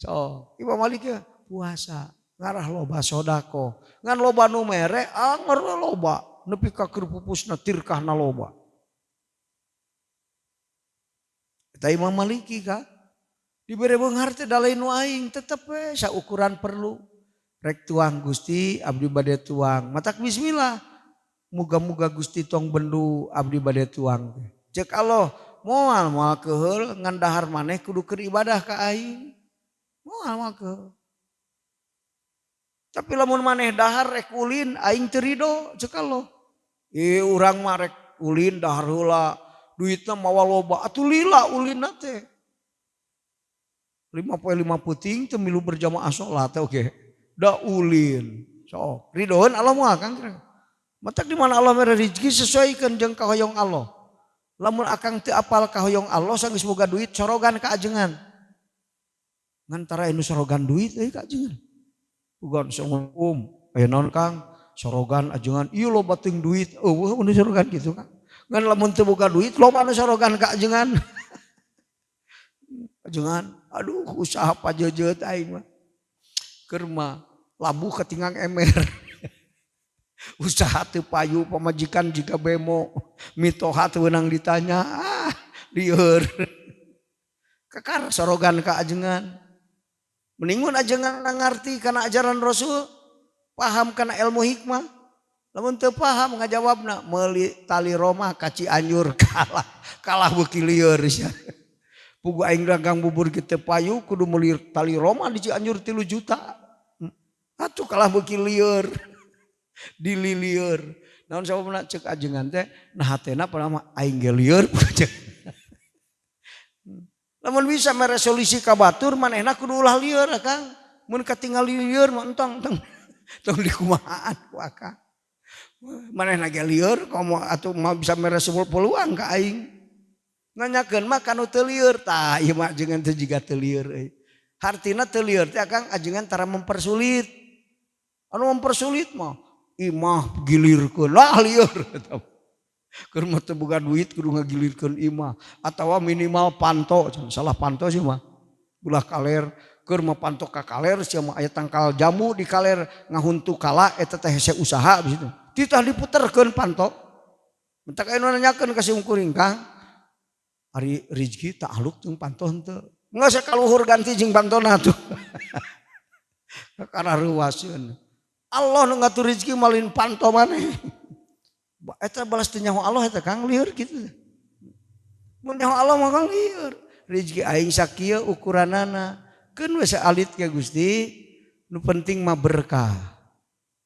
So, Imam Maliki puasa. Ngarah loba sodako. Ngan loba nu mere anger loba. Nepi ka keur pupusna tirkahna loba. Eta Imam Maliki ka dibere beunghar teh da lain nu aing tetep we saukuran perlu. Rek tuang Gusti abdi bade tuang. Matak bismillah. Muga-muga Gusti tong bendu abdi bade tuang. Cek Allah moal keheul ngan dahar maneh kudu keur ibadah ka aing. Moal keheul. Tapi lamun maneh dahar rek ulin aing teu ridho cek Allah. Urang mah rek ulin dahar heula duitna mawa loba atuh lila ulinna teh. 5 poe 5 puting teu milu berjamaah salat teh oke. Da ulin. Sok ridhoan Allah moal Kang. Matak di mana Allah mere rezeki sesuaikeun jeung kahoyong Allah. Lamun akang teu apal kahoyong Allah sanggeus boga duit sorogan ka ajengan. Ngantara anu sorogan duit euy ka ajengan. Bukan aya naon Kang sorogan ajengan ieu loba teuing duit eueuh anu sorogan kitu Kang. Ngan lamun teu boga duit loba anu sorogan ka ajengan. Ajengan aduh usaha pajejeut aing mah. Keur mah labu ketinggang emer. Usaha teu payu pamajikan jika bemo mitoha teu weunang ditanya lieur. Kekar sorogan ka ajengan. Mendingun ajengan ngarti kana ajaran Rasul, paham kana ilmu hikmah. Lamun teu paham ngajawabna meuli tali Roma ka Cianjur kalah beuki lieur sia. Pugu aing dagang bubur kitu payu kudu meuli tali Roma di Cianjur 3 juta. Atuh kalah beuki lieur. Dililieur. Naon sababna cek ajengan teh nah hatena pernah aing ge lieur. Lamun bisa meresolusi ka batur manehna kudu ulah lieur Kang. Mun katinggal lieur mah entong tong dikumahaan ku Akang. Manehna ge lieur komo atuh mah bisa meresolusi peluang ka aing. Nanyakeun mah kanu teu lieur tah ieu mah ajengan teh jiga teu lieur euy. Hartina teu lieur teh Akang ajengan tara mempersulit. Anu mempersulit mah imah gilirkeun lah lieur eta. Keur mah teu boga duit kudu ngagilirkeun imah atawa minimal panto, salah panto sih mah. Ulah kaler keur mah panto ka kaler sia mah aya tangkal jamu di kaler ngahuntu kala eta teh hese usaha bisitu. Titah diputerkeun panto. Mentak anu nanyakeun ka si ungkuring Kang. Ari rezeki tak aluk jeung panto henteu. Geus kaluhur ganti jeung pantona tuh. Karena ruasieun. Allah nu ngatur rezeki malin panto maneh. Eta balas teu nyaho Allah eta Kang lieur kitu. Mun nyaho Allah mah Kang lieur. Rezeki aing sakieu ukuranana. Keun we saalit ke Gusti. Nu penting mah berkah.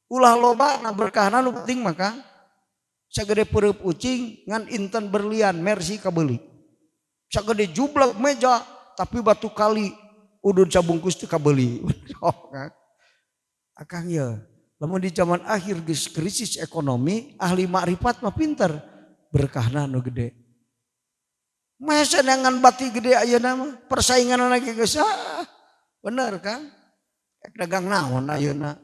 Ulah loba na berkahna nu penting mah Kang. Sagede peureub ucing ngan inten berlian mersi kabeuli. Sagede jublek meja tapi batu kali udun sabungkus teu kabeuli. Akang ya. Lamun di zaman akhir geus krisis ekonomi, ahli makrifat mah pinter, berkahna nu gede. Masa dengan bati gede ayeuna mah, persainganna ge geus bener kan? Ek dagang naon ayeuna?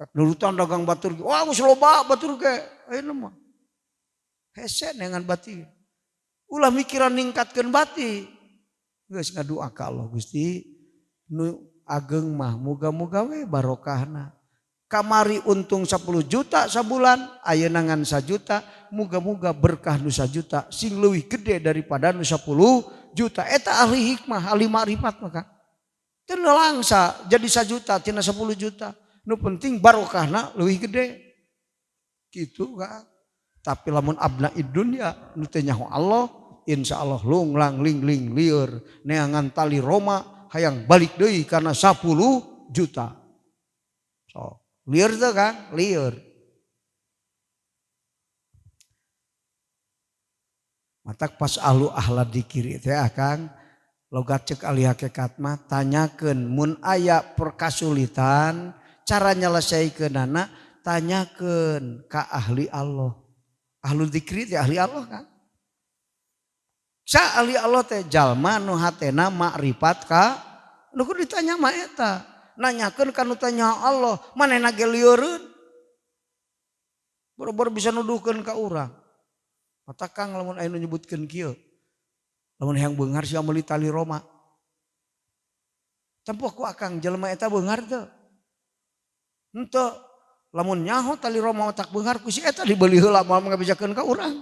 Ek nurutan dagang batur, wah geus loba batur ge ayeuna mah. Hese dengan bati. Ulah mikiran ningkatkeun bati. Geus ngadua ka Allah Gusti, nu ageng mah muga-muga we barokahna. Kamari untung 10 juta sabulan, ayeuna ngan 1 juta, muga-muga berkah nu 1 juta sing leuwih gede daripada nu 10 juta. Eta ahli hikmah, ahli makrifat maka. Teu langsa jadi 1 juta tina 10 juta. Nu penting barokahna leuwih gede. Kitu kan. Tapi lamun abnaid dunya nu teu nyaho Allah, insyaallah lunglang lingling lieur neangan tali Roma hayang balik deui karena 10 juta. So lieur tuh kan, lieur. Matak pas ahlu ahla dikiri teh Kang logat cek ahli hakikat mah tanyakeun mun aya perkasulitan cara nyelesaikeunana tanyakeun ka ahli Allah. Ahlu dikiri teh ahli Allah kan. Sa ahli Allah teh jalma nu hatena makrifat ka nu kudu ditanya mah eta. Nanyakeun kanu tanya Allah, manehna ge lieureun. Boro-boro bisa nuduhkeun ka urang. Mata Kang lamun aya nu nyebutkeun kieu. Lamun hayang beunghar sia meuli tali Roma. Tempoh ku Akang jelema eta beunghar teu? Henteu. Lamun nyaho tali Roma otak beunghar ku si eta dibeli heula moal ngabejakeun ka urang.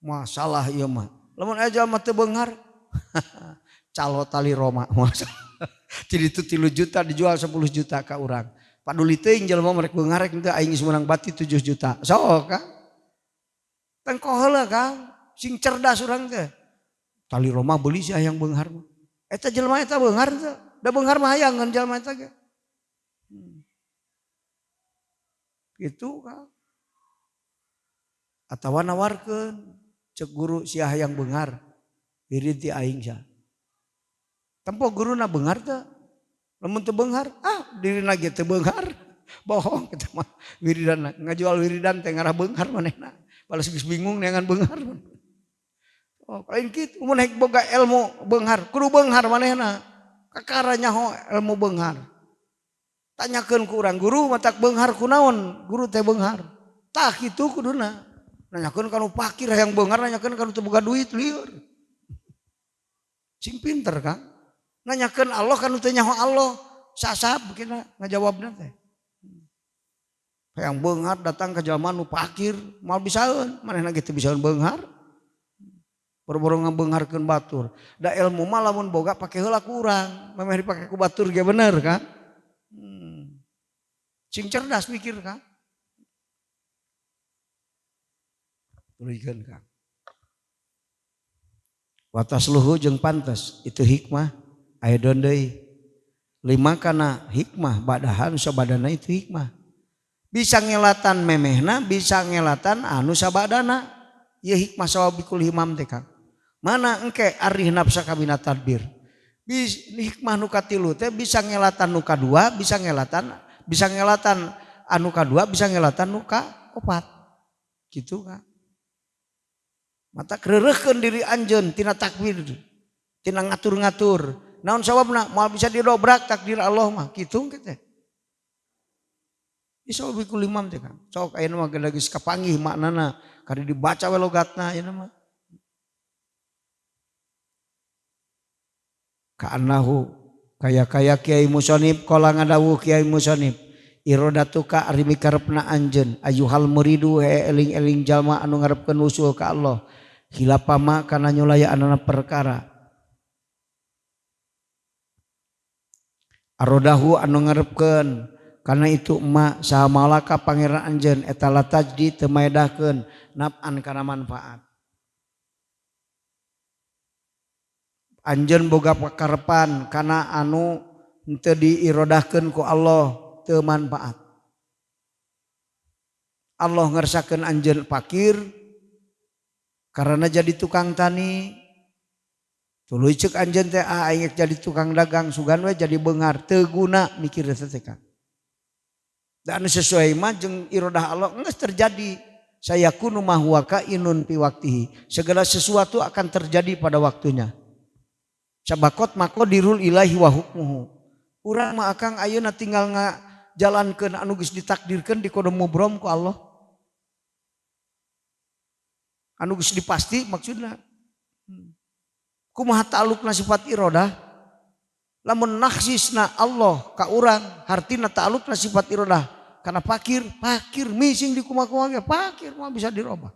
Masalah ieu mah. Lamun aya jalma teu beunghar. Calo tali Roma. Jadi itu 3 juta dijual 10 juta ka urang. Paduli teuing jalma merek beunghar rek teu aing semenang bati 7 juta. Sok Kang. Tengko heula Kang, sing cerdas urang teh. Tali Roma beli si hayang beunghar mah. Eta jelema eta beunghar teh. Da beunghar mah hayangan jelema eta ge. Gitu Kang. Atawa nawarkeun cek guru si hayang beunghar. Irid ti aing sia. Tempo guruna beunghar teh. Lamun teu beunghar, dirina ge teu beunghar. Bohong kita mah wiridan ngajual wiridan teh ngarah beunghar manehna. Balas geus bingung neangan beunghar. Oh, lain kitu mun hayang boga ilmu beunghar, kudu beunghar manehna. Kakara nyaho ilmu beunghar. Tanyakeun ku urang, guru matak beunghar kunaon? Guru teh beunghar. Tah kitu kuduna. Nanyakeun kanu fakir hayang beunghar, nanyakeun kanu teu boga duit lieur. Sing pinter Kang. Nanyakeun Allah kanu teu nyaho Allah, sasab kina ngajawabna teh. Hayang beunghar datang ke jalma nu fakir, moal bisaeun, manehna ge teu bisaeun beunghar. Boro-boro ngabeungharkeun batur. Da ilmu mah lamun boga pake heula ku urang, memeh dipake ku batur ge bener kan? Sing cerdas mikir Kang. Tuluykeun Kang. Watas luhu jeung pantes itu hikmah. Ayeuna deui 5 kana hikmah badahan sabadana itu hikmah. Bisa ngelatan memehna, bisa ngelatan anu sabadana. Ieu hikmah sawabikul himam teh Kang. Mana engke arih nafsa kabina tadbir. Hikmah nu katilu teh bisa ngelatan nu kadua, bisa ngelatan anu kadua, bisa ngelatan nu kaopat. Gitu Kang. Mata kreureukkeun diri anjeun tina takbir, tina ngatur-ngatur. Naon sababna moal bisa didobrak takdir Allah mah kitu teh. Bisa bikul imam teh Kang. Sok ayeuna mah geus kapanggih maknana kari dibaca we logatna ayeuna mah. Ka'annahu kaya Kiai Musonib kala ngadawuh Kiai Musonib irodatuka ari mikarepna anjeun ayuhal muridu eling-eling jalma anu ngarepkeun usul ka Allah hilapama kana nyulayaanana perkara. Arodahu anu ngarepkeun karena itu emak saha malaka pangeran anjeun eta latajdi teu maedahkeun naf'an kana manfaat. Anjeun boga pakarepan kana anu henteu diirodahkeun ku Allah teu manfaat. Allah ngersakeun anjeun fakir karena jadi tukang tani. Tuluy ceuk anjeun teh aing jadi tukang dagang sugan we jadi beunghar teu guna mikir teh Kang. Da anu sesuai mah jeung irodah Allah geus terjadi. Sayakunu ma huwa kainun fi waqtihi. Segala sesuatu akan terjadi pada waktunya. Sabakot maqdirul ilahi wa hukmuhu. Urang mah akang ayeuna tinggal ngajalankeun anu geus ditakdirkeun dikodom mubrom ku Allah. Anu geus dipasti maksudna. Kumaha ta'alluqna sifat irodah? Lamun naksisna Allah ka urang, hartina ta'alluqna sifat irodah. Karena fakir mising di kumaha-kumaha fakir mah bisa dirobah.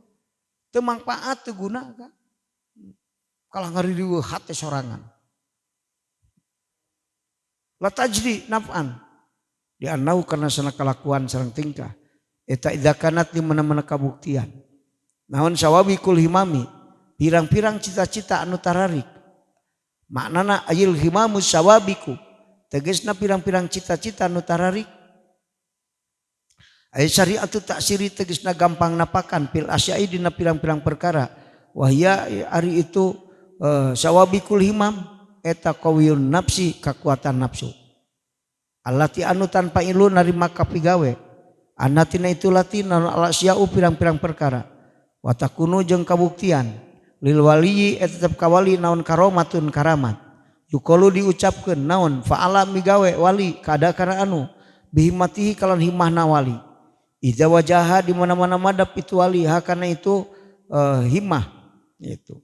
Teu mangpaat teu guna kan. Kalah ngaridieuh hate sorangan. La tajdi naf'an. Di annau karena sana kalakuan sareng tingkah. Eta idza kanat di mana-mana kabuktian. Naon sawabikul himami. Pirang-pirang cita-cita anu tararik. Maknana ayil himamus sawabiku. Tegesna pirang-pirang cita-cita anu tararik. Ay syariatu taksiri tegesna gampang napakan pil asyai dina pirang-pirang perkara. Wahya ari itu sawabikul himam eta qawiyun nafsi kekuatan nafsu. Allati anu tanpa ilu narima kapigawe. Anatina itu latina ala sya'u pirang-pirang perkara. Watakunu jeung kabuktian. Lil waliyi tetep kawali naon karomatun karamat. Yukolu diucapkeun naon fa'ala migawe wali kada kana anu bihimatihi kalan himahna wali. Iza wajaha di mana-mana madap itu wali hakana itu himmah itu.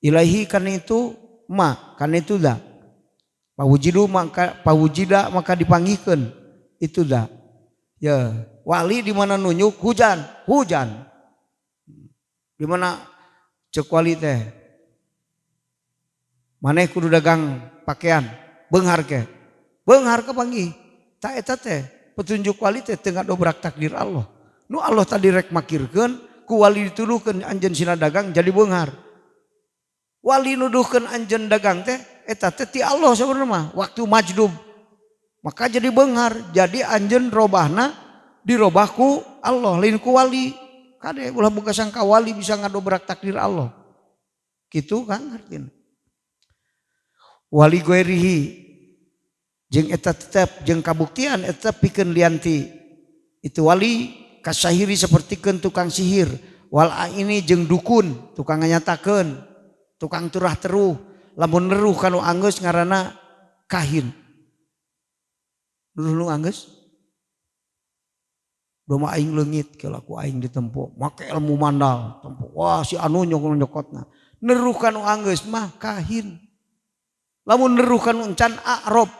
Ilahi kana itu kana itu da. Pawujida maka dipanggihkeun itu da. Ya, wali di mana nunjuk hujan. Di mana Cek wali teh maneh kudu dagang pakaian beunghar ke panggih tak eta teh petunjuk wali teh teu ngadobrak takdir Allah nu Allah tadi rek makirkeun ku wali dituduhkeun anjeun sina dagang jadi beunghar wali nuduhkeun anjeun dagang teh eta teh ti Allah sabenerna mah waktu majdub maka jadi beunghar jadi anjeun robahna dirobah ku Allah lain ku wali kade ulah boga sangka wali bisa ngadobrak takdir Allah kitu kan artinya wali goerihi jeung eta tetep jeung kabuktian eta pikeun lianti itu wali kasahiri sapertikeun tukang sihir wal ini jeung dukun tukang nganyatakeun tukang turah teruh lamun neruh kanu anggeus ngaranna kahin nu anggeus doma aing leungit kalau aku aing ditempo make ilmu mandal tempo wah si anu nyokotna neruh kanu anggeus mah kahin lamun neruh kanu encan a'rob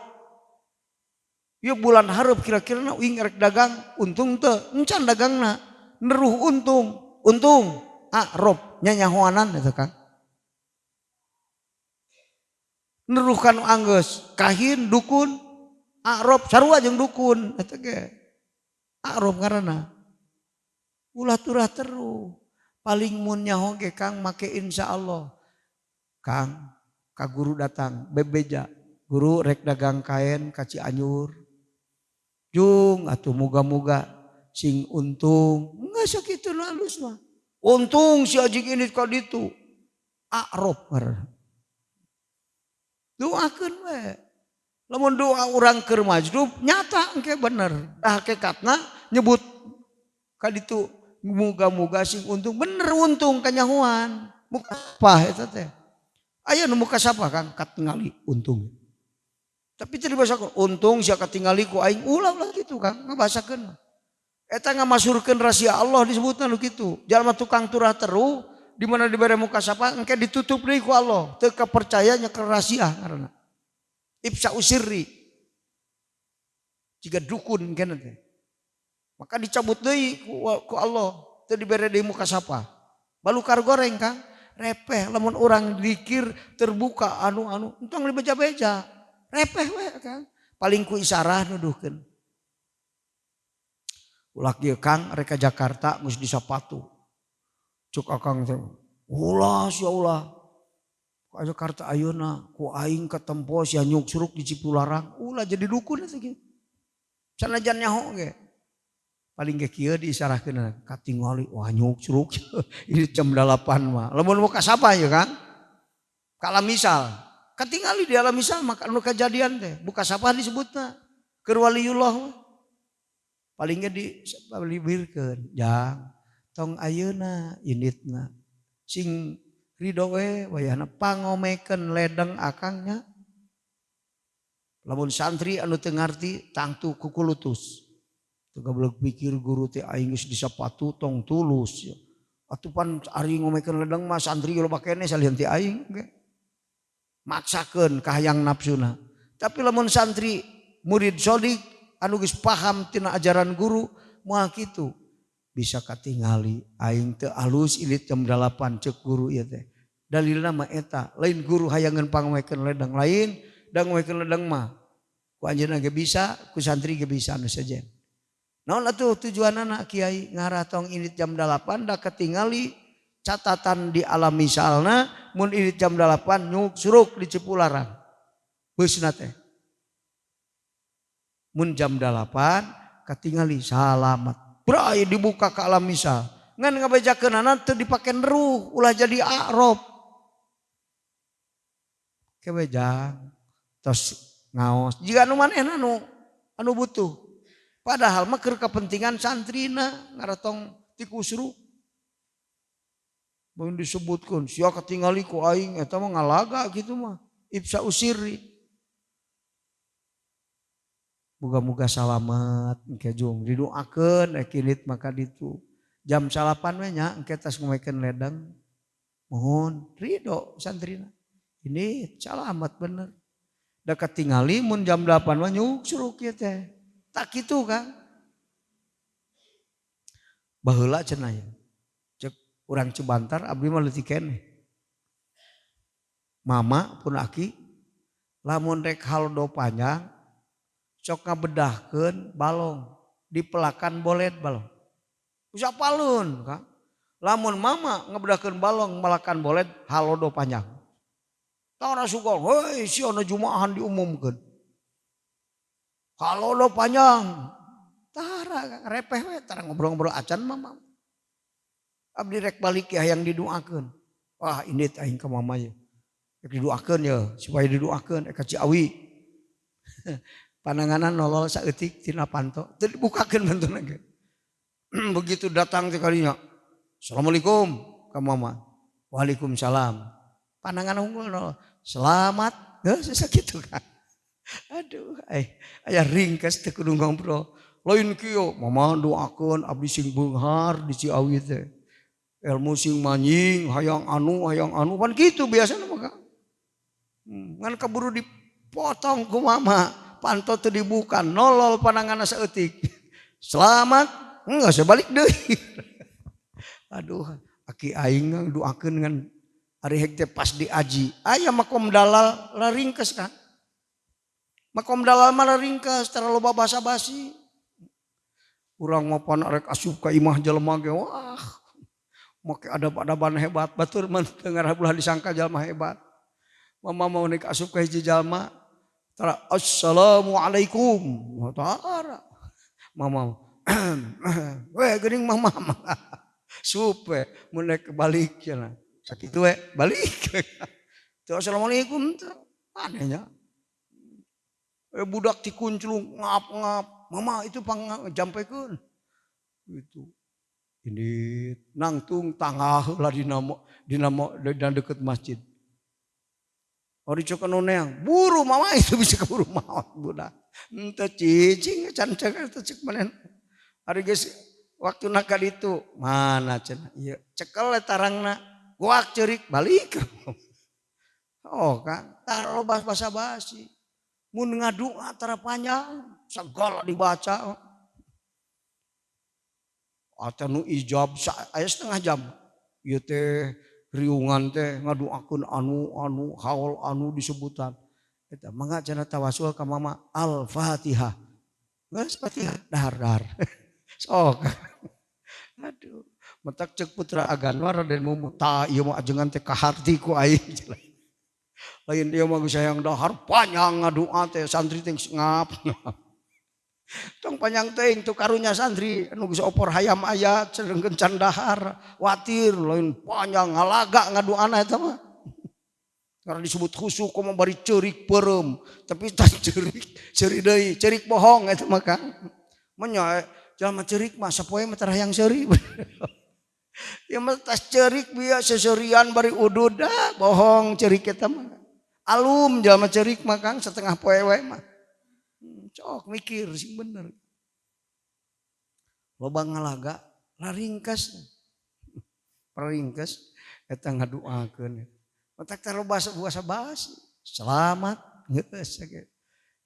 ieu bulan hareup kira-kira uing rek dagang untung teu encan dagangna neruh untung a'rob nyanyahoanan eta kan neruh kanu anggeus kahin dukun a'rob sarua jeung dukun eta ge a'rob ngaranna ulah turah teruh paling mun nyaho ge Kang make insyaallah Kang ka guru datang bebeja guru rek dagang kain ka Cianjur jung atuh muga-muga sing untung enggak sakitu nu alus mah untung si ajig ini ka ditu a'rob ngaranna doakeun we lamun doa urang keur majdub nyata engke bener hakikatna nyebut ka ditu muga-muga sing untung bener untung kanyahoan muka apa eta teh aya nu muka sapa Kang katingali untung tapi teu dibasakeun untung sia katingali ku aing ulah kitu Kang ngabasakeun eta ngamasurkeun rahasia Allah disebutna nu kitu jalma tukang turah teruh di mana dibere muka sapa engke ditutup deui ku Allah teu kapercaya nyekel rahasia ngaranna Ibsa usirri jika dukun kena teh maka dicabut deui ku Allah teu dibere deui muka sapa balukar goreng Kang repeh lamun orang zikir terbuka anu entong dibeja-beja repeh we Kang paling ku isyarah nuduhkeun ulah kieu Kang rek ka Jakarta geus disapatu cuk akang teh ulah sia ulah ka Jakarta ayeuna ku aing ketempo sia nyuk suruk di Cipularang ulah jadi dukun eta kieu sanajan nyaho ge paling ge kieu diisarahkeun katingali wah nyuk suruk ini jam 8 mah lamun muka sapa ya Kang kala misal katingali di alam misal maka anu kajadian teh buka sapa disebutna keur waliullah paling ge dibirkeun jang tong ayeuna inditna sing ridho we wayahna pangomekeun ledeng akangnya lamun santri anu teu ngarti tangtu kukulutus teu goblok pikir guru teh aing geus disapatu tong tulus ya atuh pan ari ngomekeun ledeng mah santri loba keneh salian ti aing ge maksakeun kahayang nafsuna tapi lamun santri murid sodik anu geus paham tina ajaran guru moal kitu bisa katingali aing teu alus ilit jam 8 ceuk guru ieu teh dalilna mah eta lain guru hayangeun pangomekeun ledeng lain da ngomekeun ledeng mah ku anjeunna ge bisa ku santri ge bisa anu sajen naon atuh tujuanna kiai ngarah tong ilit jam 8 da ketingali catatan di alam misalna mun ilit jam 8 nyuk suruk di Cipularang beusna teh mun jam 8 katingali salamat brai dibuka ke alam misal ngan ngabejakeunana teu dipake neruh ulah jadi a'rob kebejang tos ngaos jika anu manehna anu butuh padahal mah keur kepentingan santrina ngaratong ti kusru mun disebutkeun sia katingali ku aing eta mah ngalaga kitu mah ibsa usirri muga-muga salamet engke jung didoakeun kinit maka ditu jam 8 we nya engke tas ngomekeun ledeng mohon ridho santrina ini salamet bener da katingali mun jam 8 mah nyuk suruk ieu teh tak kitu Kang baheula cenah cek Urang Cibantar abdi mah leutik keneh. Mama pun aki lamun rek haldo panjang sok ngabedahkeun balong dipelakan bolet balong. Bisa palun kan. Lamun mama ngabedahkeun balong melakan bolet haldo panjang. Tara sugol, heuy siono jumaahan diumumkeun. Haldo panjang. Tara repeh we tara ngobrol-ngobrol acan mama. Abdi rek balik ya yang didoakeun. Wah ini aing ka mama ya. Didoakeun ya supaya didoakeun ka Ciawi. Pananganan nolol saeutik tina panto teu dibukakeun bentuna ge. Begitu datang teh kalinya. Assalamualaikum ka mama. Waalaikumsalam. Panangan unggul nolol. Selamat. Geus sakitu kan. Aduh aya ringkes teh kudu ngobrol. Lain kieu mama doakeun abdi sing beunghar di Ciawi teh. Ilmu sing manjing hayang anu pan kitu biasana mah. Ngan kaburu dipotong ku mama panto teu dibuka nolol pananganna saeutik. Selamat enggak sebalik deui. Aduh aki aing doakeun ngan ari hek teh pas diaji aya makom dalal laringkes kan. Makom dalal mah laringkes tara loba basa-basi. Urang mah pan arek asup ka imah jelema ge wah make adab-adaban hebat batur mah teu ngarabulah disangka jalma hebat. Mama mau nek asup ka hiji jalma tara assalamualaikum. Tara. Mama. We geuning mama. Supe mun nek balik cenah. Sakitu we balik. Teu assalamualaikum teh. Anehnya. Budak tikunclung ngap-ngap. Mama itu jampekeun. Gitu. Ini nangtung tangah lah dinamo dan dekat masjid. Ori cok neang buru mama itu bisa keburu maot budak. Ente cicing can cek teu cek manen. Ari geus waktu nakal itu mana cenah ieu cekel tarangna guak ceurik balik. Oh kan taro basa-basi. Mun ngadua tara panjang segala dibaca. Ata nu ijab aya setengah jam. Ieu teh riungan teh ngaduakeun anu haul anu disebutan. Eta mangga cenah tawasul ka mama Al-Fatihah. Geus Fatihah dahar. Sok. Aduh, mentak ceuk putra Aganwar Raden Mumu ta ieu mah ajengan teh kaharti ku aing. Lain dia mah geus hayang dahar panjang ngadua teh santri teh ngap. Tong panjang teuing tu karunya santri anu geus opor hayam ayat sedengkeun can dahar watir lain panjang ngalaga ngaduana eta mah. Karena disebut khusyuk komo bari ceurik peureum tapi tah ceurik deui ceurik bohong eta mah Kang. Nya jalma ceurik mah sapoe mah tara hayang seuri. Ya mah tas ceurik bieu seserian bari udud bohong ceurik eta mah. Alum jalma ceurik mah Kang setengah poe wae mah. Cok mikir sing bener. Loba ngalaga laringkes. Paringkes eta ngaduakeun. Otak tara basa-basi. Selamat geus sakitu.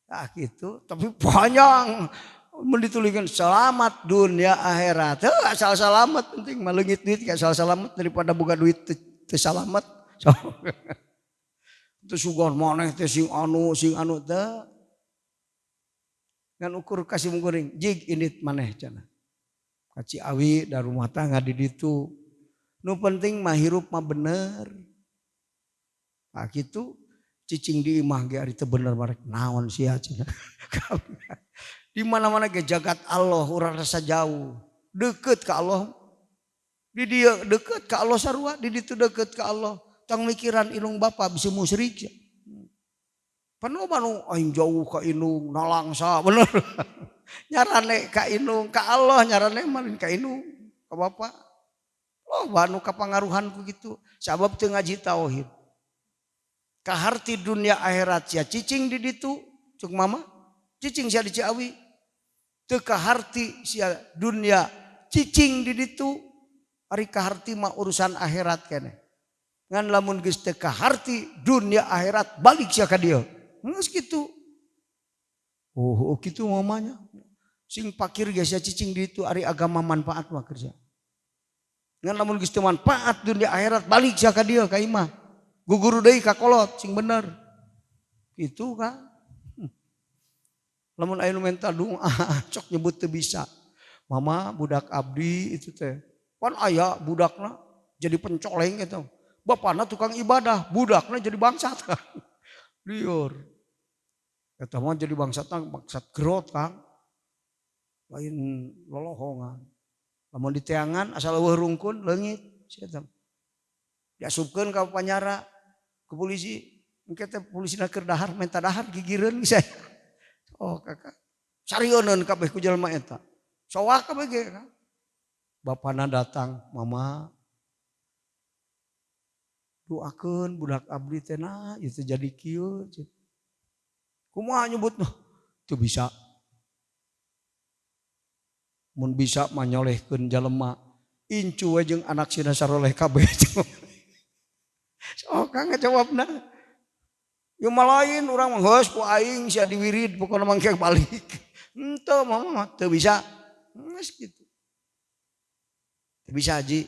Tah kitu tapi panjang. Mun ditulikeun selamat dunia akhirat. Teu asal selamat penting mah leungit duit asal selamat daripada boga duit teu salamet. Teu sugan maneh teh sing anu teh. Ngan ukur kasih mungkuring jig indit maneh cenah. Ka Ciawi da rumah tangga di ditu. Nu penting mah hirup mah bener. Nah kitu cicing di imah ge ari teu bener marek naon sia cenah. Di mana-mana ge jagat Allah urang rasa jauh. Deukeut ka Allah. Di dieu deukeut ka Allah sarua, di ditu deukeut ka Allah. Tong mikiran inung bapa bisa musyrik. Penuh manu aing jauh ka inung nalangsa bener. Nyarane ka inung ka Allah nyarane marin ka inung ka bapa. Oh banu kapangaruhan ku gitu sabab teu ngaji tauhid. Kaharti dunia akhirat sia cicing di ditu cuk mama cicing sia di Ciawi. Teu kaharti sia dunia cicing di ditu ari kaharti mah urusan akhirat keneh. Ngan lamun geus teu kaharti dunia akhirat balik sia ka dieu. Geus kitu. Oh kitu mamanya. Sing pakir geus sia cicing di ditu ari agama manfaat mah kerja. Ngan lamun geus teu manfaat dunia akhirat balik sia ka dieu ka imah. Guguru deui ka kolot sing bener. Itu kan. Lamun aya nu minta doa cok nyebut teu bisa. Mama budak abdi itu teh. Pan aya budakna jadi pencoleng gitu. Bapakna tukang ibadah, budakna jadi bangsat. Liur. Eta mah jadi bangsat gerot Kang. Lain lolohongan. Lamun diteangan asal eueuh rungkun leungit sia diasupkeun ka panyara ke polisi. Engke teh polisina keur dahar minta dahar gigireun geus aya. Oh kakak. Sarioneun kabeh ku jelema eta. Soak kabeh ge kan. Bapana datang, mama doakeun budak abdi teh nah ieu teh jadi kieu. Kumaha nyebutna? Teu bisa. Mun bisa mah nyolehkeun jelema. Incu we jeung anak sina saroleh kabeh. Oh Kang jawabna. Ya malain urang mah geus ku aing sia diwirid pokona mangke balik. Henteu mama teu bisa. Geus kitu. Teu bisa Haji.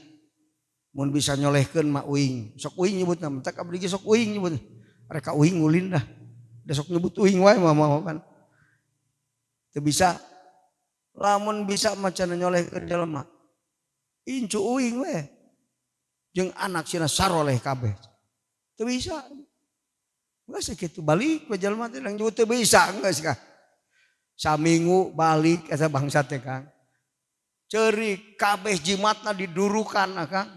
Mun bisa nyolehkeun mah uing. Sok uing nyebutna, mentak abdi ge sok uing nyebut. Rek ka uing ulin dah. Da sok nyebut uing wae mama kan. Teu bisa. Lamun bisa macan nyolehkeun jelema. Incu uing we. Jeung anak sina saroleh kabeh. Teu bisa. Geus kitu balik we jelema teh nang teu bisa geus Kang. Saminggu balik eta bangsat teh Kang. Ceurik kabeh jimatna didurukan Kang.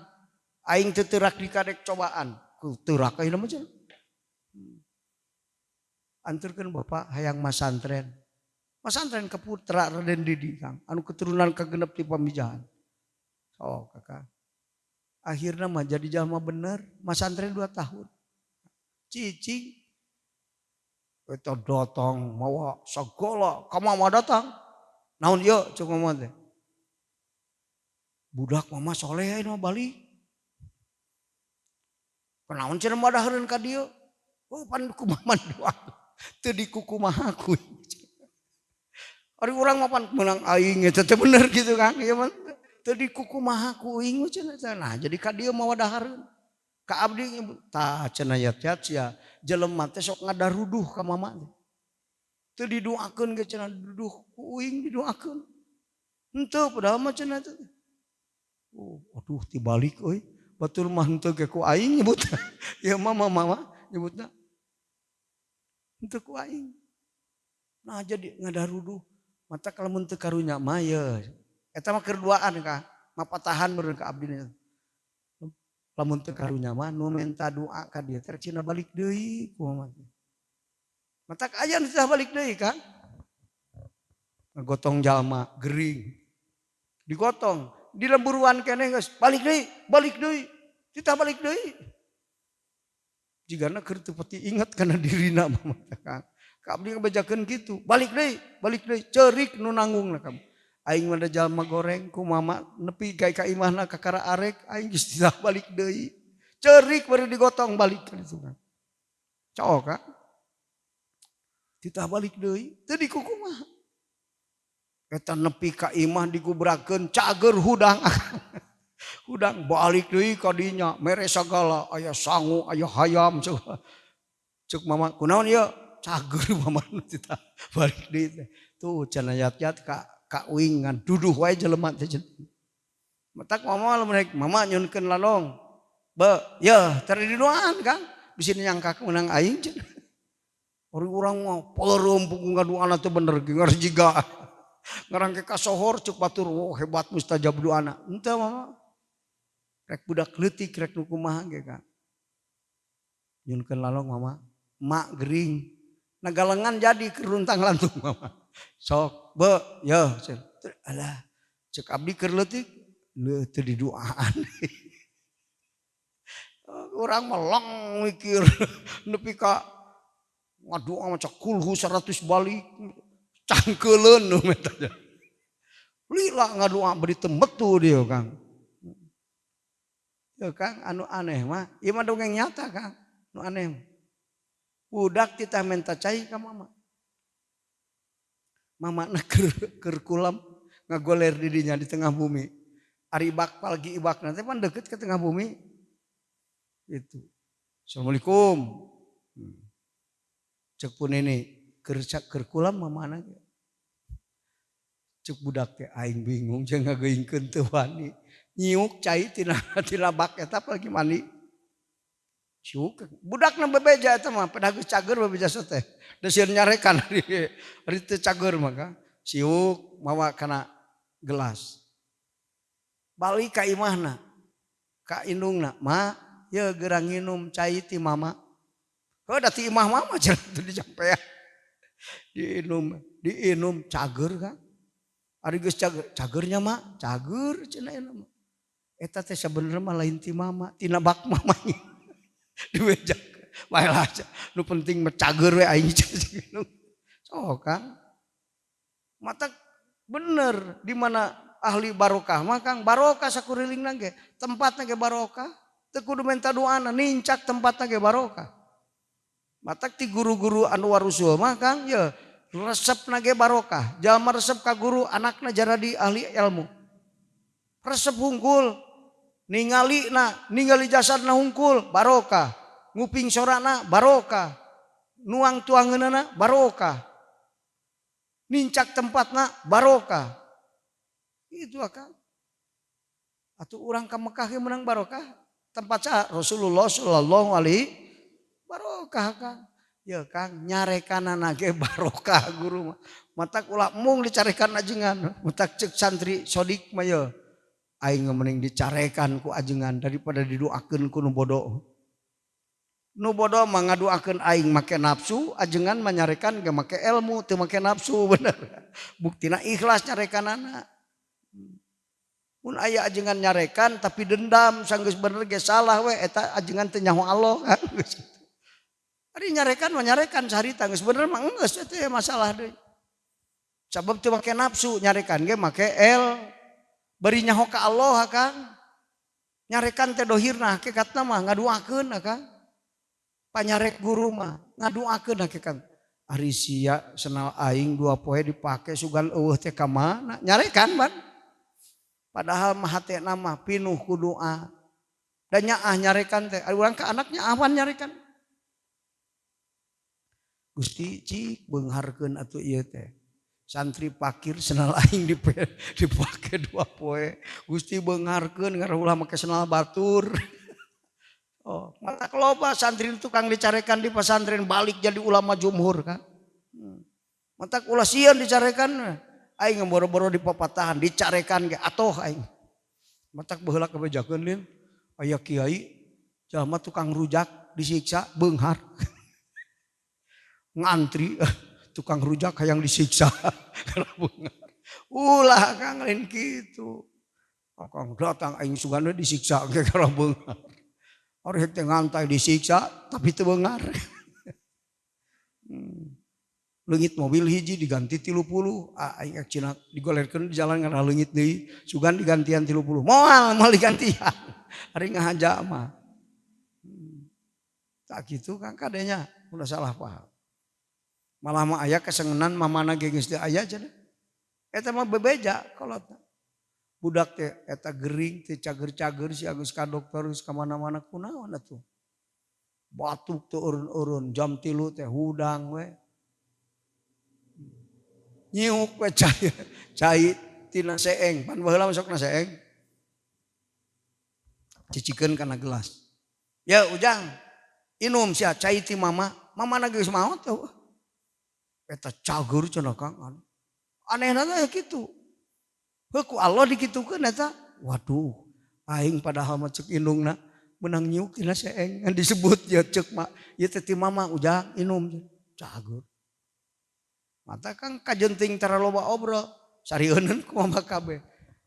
Aing teu teurak dikadek cobaan. Ku teurak ayeuna mah cenah. Anturkeun Bapak hayang masantren. Masantren ke putra Raden Didi Kang, anu keturunan kagenep ti pamijahan. Oh kakak. Akhirnya mah jadi jalma bener, masantren 2 tahun. Cicing. Eta datang mawa sagala, ka mama datang. Naon ieu cuk mama teh. Budak mama soleh anu balik. Kunaon cenah madahareun ka dieu? Oh pan kumaha doa. Teu dikukumahaku. Ari urang mah pan menang aing eta teh bener gitu Kang. Ieu mah teu dikukumaha ku uing cenah. Nah jadi ka dieu mawa dahareun. Ka abdi tah cenah yat-yat sia jelema teh sok ngadaruduh ka mama. Teu didoakeun ge cenah duduh ku uing didoakeun. Henteu padahal mah cenah teh. Oh aduh tibalik euy. Batur mah henteu ge ku aing nyebutna. Ya mama nyebutna. Henteu ku aing. Nah jadi ngadaruduh. Mata kalau mun teu karunya mah ye. Eta mah keur duaan Kang. Mapatahan meureun ka abdina. Lamun teu karunya mah nu minta doa ka dieu teh cenah balik deui ku mama. Mata aya nu teh balik deui Kang. Ngagotong jalma gering. Digotong, di lemburuan keneh geus balik deui. Titah balik deui. Jigana keur teu pati inget kana dirina mah Kang. Ka abdi ngabejakeun kitu, balik deui, ceurik nu nanggungna kamu. Aing mah da jalma goreng ku mama nepi gawe ka imahna ka kara arek, aing geus titah balik deui. Ceurik baru digotong balik ka ditu Kang. Cok Kang. Titah balik deui, teu dikukumaha. Eta nepi ka imah digubrakeun cager hudang. Hudang balik deui ka dinya, mere sagala aya sangu, aya hayam cuk mama kunaon ieu? Cager mama tita balik deui teh. Tuh cenah yat-yat ka uing ngan duduh wae jelema teh. Matak mama lamun mama nyunkeun lalong. Be, yeuh tara didoaan Kang. Bisi nyangka menang aing cenah. Ari urang mah peureum pugu ngadoana teh bener ge ngarjiga. Ngarangke ka sohor cuk batur oh hebat mustajab doana. Henteu mama. Rek budak leutik rek nu kumaha ge Kang. Nyunkeun lalong mama, mak gering. Nagalengan jadi keruntang lantung mama. Sok, be, ya, alah, cek abdi keur leutik, teu didoaan. Urang mah long mikir nepi ka ngadoa mah cak kulhu 100 balik. Cangkeuleun nu meta. Lila ngadoa beri teu metu dieu Kang. Teu Kang anu aneh mah, ieu mah dongeng nyata Kang. Nu aneh. Budak titah minta cai ka mama. Mama na keur kulam ngagoler di dinya di tengah bumi. Ari ibak palgi ibak nanti pan deket ke tengah bumi. Itu. Assalamualaikum. Cek pun ini keur kulam mamana. Cek budak teh aing bingung jeung ngageingkeun teu wani. Nyiuk cai tina bak eta palgi mandi. Ciuk budakna bebeja eta mah pada geus cager bebeja teh. Da sieun nyarekan ari teu cager maka siuk mawa kana gelas. Balik ka imahna. Ka indungna, "Ma, ye geurang nginum cai ti mama." Heuh ti imah mama cenah teu dicampean. Diinum cager kan. Ari geus cagernya mah, cager cenah eta mah. Eta teh sabenerna mah lain ti mama, tina bak mamanya. Diwejak. Bae lah. Nu penting mah cager we aing cenah. So kan. Mata bener di mana ahli barokah mah Kang, barokah sakurilingna ge, tempatna ge barokah. Teu kudu minta doana, nincak tempatna ge barokah. Matak ti guru-guru anu warusul mah Kang, ya resepna ge barokah. Jalma resep ka guru anakna jadi ahli ilmu. Resep hungkul, ningali jasadna hungkul, barokah. Nguping sorana barokah. Nuang tuangeunana barokah. Nincak tempatna barokah. Itu Kang. Atuh urang ka Mekah ge menang barokah. Tempat sa Rasulullah sallallahu alaihi barokah Kang. Ya Kang nyarekanana ge barokah guru mah. Matak ulah mung dicarekan ajengan. Matak cek santri sodik mah ya. Aing mending dicarekan ku ajengan daripada didoakeun ku nu bodoh. Nu bodoh mah ngaduakeun aing make nafsu, ajengan mah nyarekan ge make ilmu teu make nafsu bener. Buktina ikhlas nyarekanana. Mun aya ajengan nyarekan tapi dendam sanggeus bener ge salah we eta ajengan teu nyaho Allah kan. Ari nyarekan mah nyarekan saharita geus bener mah geus eta masalah deui. Sabab teu make nafsu nyarekan ge make bari nyaho ka Allah Kang. Nyarekan teh dohirna hakikatna mah ngaduakeun Kang. Panyarek guru mah ngaduakeun hakikat. Ari sia senal aing 2 poe dipake sugan eueuh teh ka mana? Nyarekan ban. Padahal mah hatena mah pinuh ku doa. Da nyaah nyarekan teh. Urang ka anaknya awan nyarekan. Gusti cik beungharkeun atuh ieu teh. Santri pakir senal aing dipake 2 poe. Gusti beungharkeun ngarulah make senal batur. Oh, mata loba santri tukang dicarekan di pesantren balik jadi ulama jumhur kan. Mata ulah sieun dicarekan. Aing boro-boro di papatahan dicarekan ge atoh aing. Matak baheula kabejakeun lin aya kiai jalma tukang rujak disiksa beunghar. Ngantri tukang rujak hayang disiksa karena beunghar. Ulah Kang lain kitu. Kang datang aing sugana disiksa ge karena beunghar. Ari teh ngantai disiksa tapi teu beunghar. Leungit mobil hiji diganti 30. Aing cina digolerkeun di jalan ngana leungit deui. Sugan digantian 30. Moal digantian. Ari ngahaja mah. Tak gitu Kang kadenya udah salah paham. Malah mah aya kesengenan mamana ge geus teu aya cenah. Eta mah bebeja kolotna. Budak teh eta gering teh cager-cager si Agus ka dokter geus ka mana-mana kunaon atuh. Batuk teh urun-urun jam 3 teh hudang we. Nyiuk we cai tina seeng pan baheula masukna seeng cicikeun kana gelas. Ya Ujang inum sia cai ti mama geus maot tuh. Eta cager cenah Kang. Anehna teh kitu. Heuh ku Allah dikitukeun eta. Waduh aing padahal mah ceuk indungna menang nyiuk tina seeng ngan disebut ya ceuk mah ieu teh ti mama Ujang inum cager. Mata Kang kajenting tara loba obrol sarieun ku mama kabeh.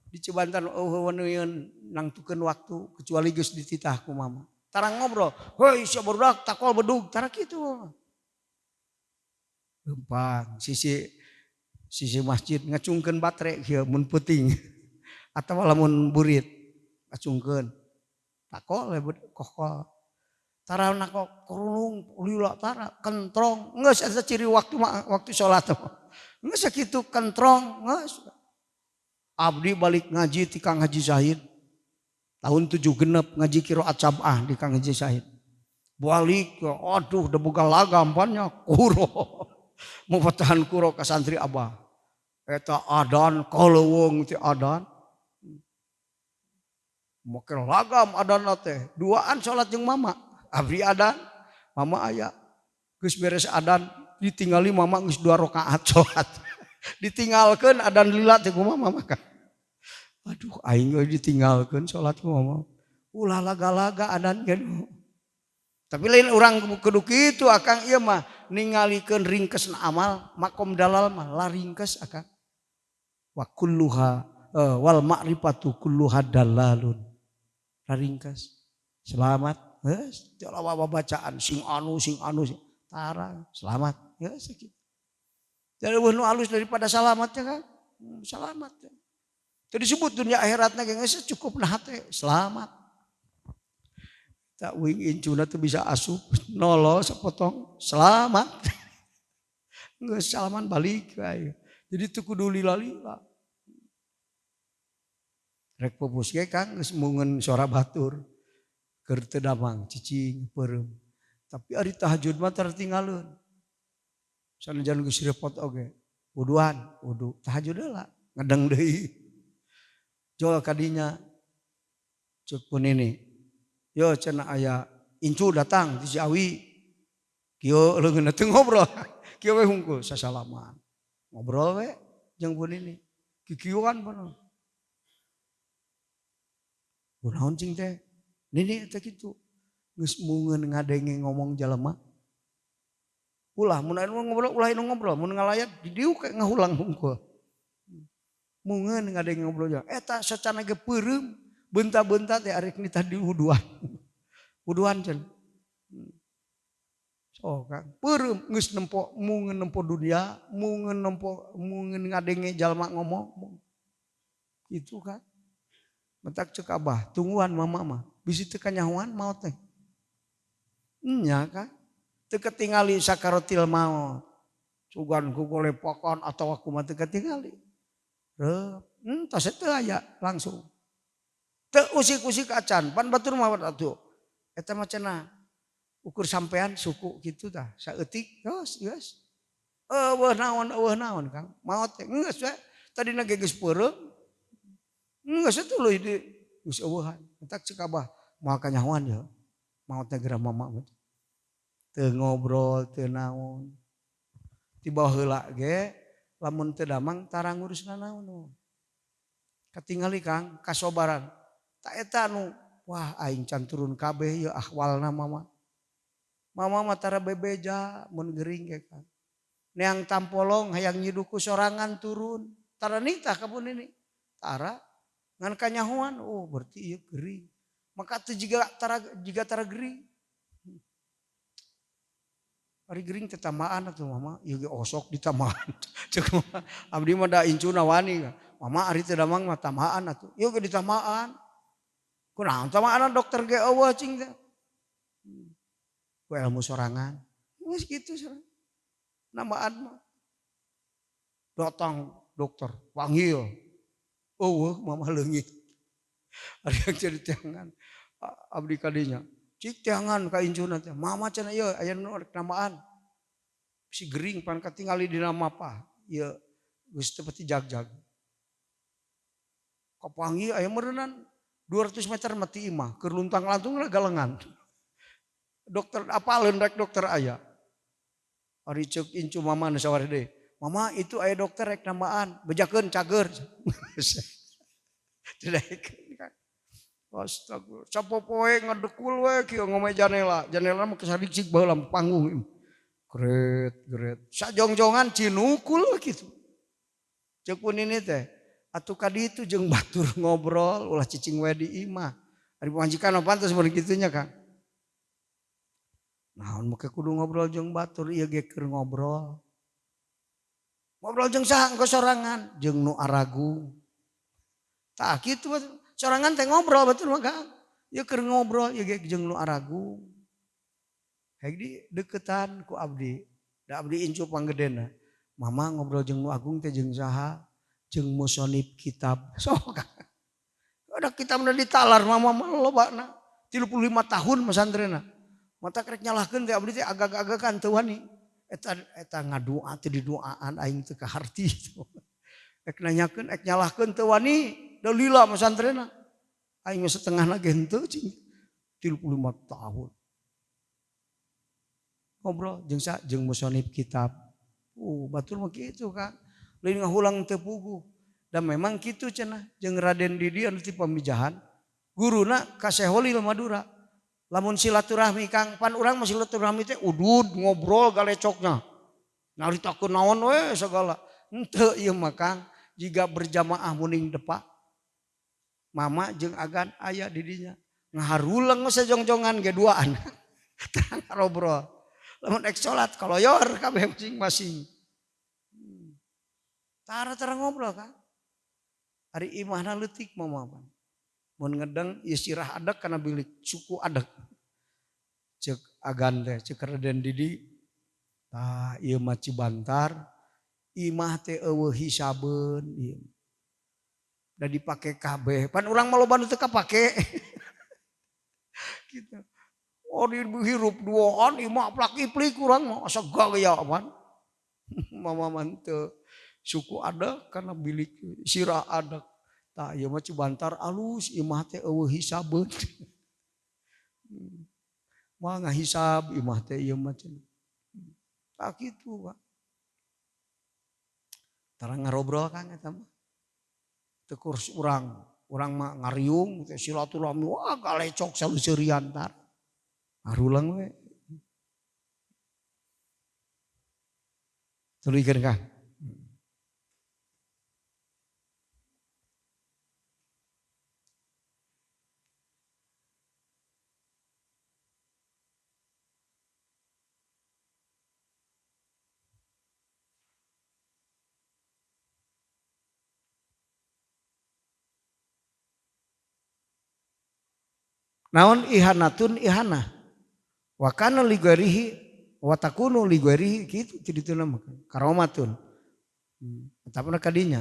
Di Cibanten eueuh nangtukeun waktu kecuali geus dititah ku mama. Tara ngobrol, "Heuy sia barudak takol bedug." Tara kitu. Lempang sisi masjid ngacungkeun batre kieu mun peuting. Atawa lamun burit ngacungkeun. Takol kokol. Tara nako kurung lila tara kentrong geus eta ciri waktu salat. Geus sakitu kentrong geus. Abdi balik ngaji ti Kang Haji Syahid. Tahun 7 genep ngaji qiraat sab'ah di Kang Haji Syahid. Balik, aduh udah boga lagam banyak kuro. Mau patahan kuro ke santri Abah. Eta adan kaleuweung ti adan. Make lagam adan teh. Duaan salat jeung mama. Abdi adan, mama aya. Geus beres adan ditinggali mama geus 2 rakaat salat. Ditinggalkeun adan lila teh kumaha mama kan. Aduh aing we ditinggalkeun salat kumaha. Ulah laga-laga adan kan. Tapi lain orang kudu kitu akang ieu mah ningalikeun ringkesna amal, makom dalal mah la ringkes akang. Wa kulluha wal ma'rifatu kulluha dalalun. La ringkes. Selamat. Geus tiala bacaan sing anu tara selamat. Geus sakitu. Jadi nu halus daripada selamatnya kan? Selamat. Jadi disebut dunia akhiratna geus cukup nah teh selamat. Tak wing incuna tuh bisa asup nolo sepotong selamat. Geus salaman balik ayo. Jadi teu kudu lila-lila. Rek pupus ge Kang geus mungeun sora batur. Keur teu damang cicing peureum. Tapi ari tahajud mah tertinggalun. Sanajan geus repot oge. Wudu tahajud heula ngedeng deui. Jol kadinya cek pun ini. Yo cenah aya incu datang di Ciawi. Kieu leungeunna teu ngobrol. Kieu we hungkul sasalaman. Ngobrol we jeung pun ini. Kikieuan pun. Kunaon cing teh? Nini teh kitu. Geus mungeun ngadenge ngomong jalema. Ulah mun anu ngobrol ulah anu ngobrol mun ngalayat di dieu kayak ngahulang hungkul. Mungeun ngadenge ngobrol jalema. Eta sacana ge peureum. Benta-benta teh arek nita di wuduan. Wuduan cenah. So kan peureum geus nempo mungeun nempo dunia, mungeun ngadenge jalma ngomong. Itu kan. Mentak ceuk Abah, tungguan mama mah. Bisi teu kanyahoan maot teh. Nya kan. Teu ketingali sakaratil maut. Sugan ku golepokan atawa kumaha teu ketingali. Reup, tos teu aya langsung. Teu usik-usik acan, pan batur mah atuh. Eta mah cenah ukur sampean suku kitu tah, saeutik geus. Eueuh naon Kang. Maot teh geus we. Tadina ge geus peureum. Geus tuluy di geus eueuhan. Entak ceuk Abah, moal kanyahoan ya. Maot teh geura mama. Teu ngobrol, teu naon. Tiba heula ge lamun teu damang tara ngurusna naon. Katingali Kang kasobaran. Tak eta nu wah aing can turun kabeh ya ahwalna mama. Mama mah tara bebeja mun gering ge Kang. Neang tampolong hayang nyiduku sorangan turun. Tara nitah kabun ini. Tara ngan kanyahoan berarti ieu gering. Maka teu jiga tara gering. Ari gering teh tamaan atuh mama, ieu ge osok ditamaan. Ceuk abdi mah da incuna wani. Mama ari teu damang mah tamaan atuh. Ieu ge ditamaan. Kunaon tamaan dokter ge eueuh cing teh. Ku ilmu sorangan. Geus kitu sorangan. Namaan mah. Datang dokter panggil. Eueuh mama leungit. Ari yang jadi tiangan abdi kadinya. Cik tiangan ka incuna teh. Mama cenah ieu aya nu namaan. Si gering pan katingali dina mapah. Ieu geus teu pati jag-jag. Kapanggil aya meureunnan 200 meter mati imah, keur luntang-lantung galengan. Dokter apaleun rek dokter aya. Ari ceuk incu mama nu sawarede. Mama itu aya dokter rek namaan, bejakeun cager. Astagfirullah. Sapopoe ngadekul we kieu ngomong janela. Janela mah kesadicik baheula panggung. Gret. Sajongjongan cinukul kitu. Ceuk pun ini teh. Atuh kadi itu jeung batur ngobrol ulah cicing we di imah. Ari panjikan mah pantes mun kitunya Kang. Naon make kudu ngobrol jeung batur ieu ge keur ngobrol. Ngobrol jeung saha engko sorangan jeung nu aragu. Tah kitu sorangan teh ngobrol batur mah Kang. Ieu keur ngobrol ieu ge jeung nu aragu. Hayu di deketan ku abdi. Da abdi incu panggedena. Mama ngobrol jeung nu agung teh jeung saha? jeung musonib kitab. Sok. Ada kitab udah ditalar mama lobana 35 tahun pesantrenna. Mata krek nyalahkeun teh abdi teh agak-agakan teu wani. Eta ngadua teh didoaan aing teu kaharti. Ek nanyakeun ek nyalahkeun teu wani dalila pesantrenna. Aing setengahna ge henteu cing 35 tahun. Ngobrol jeung musonib kitab. Batur mah kitu kan. Lain ngahulang teu puguh. Dan memang gitu cenah jeung Raden Didi anu ti pamijahan guruna ka Syekh Holil Madura lamun silaturahmi Kang pan urang mah silaturahmi teh udud ngobrol galecoknya naritakeun naon we sagala henteu ieu mah Kang jiga berjamaah muning depa mama jeung agan aya di dinya ngaharulang sajongjongan ge duaan terang ngobrol lamun ek salat kaloyor kabeh masing-masing tara ngobrol Kang. Hari imahna leutik mama. Mun ngedeng istirah adak kana bilik suku adak. Cek agan teh cek Raden Didi. Tah ieu mah Cibantar. Imah teh eueuh hisabeun ieu. Da dipake kabeh. Pan urang mah loba nu teu kapake. Kitu. Oh dihirup duaan imah plak-iplik urang mah asa gaya man. Mama man teu suku ada karena bilik sirah ada tak ieu mah Cibantar alus imah teh eueuh hisabeun mah ngahisab imah teh ieu mah cenah tak kitu Pak tarang ngarobrol Kang eta mah teu kurs urang mah ngariung teh silaturahmi wah galecok saluseurian tar ngarulang we tulikeun Kang. Naon ihanatun ihana. Wa kana ligarihi wa takunu ligarihi kitu cidituna mah karomatun. Tapi kadinya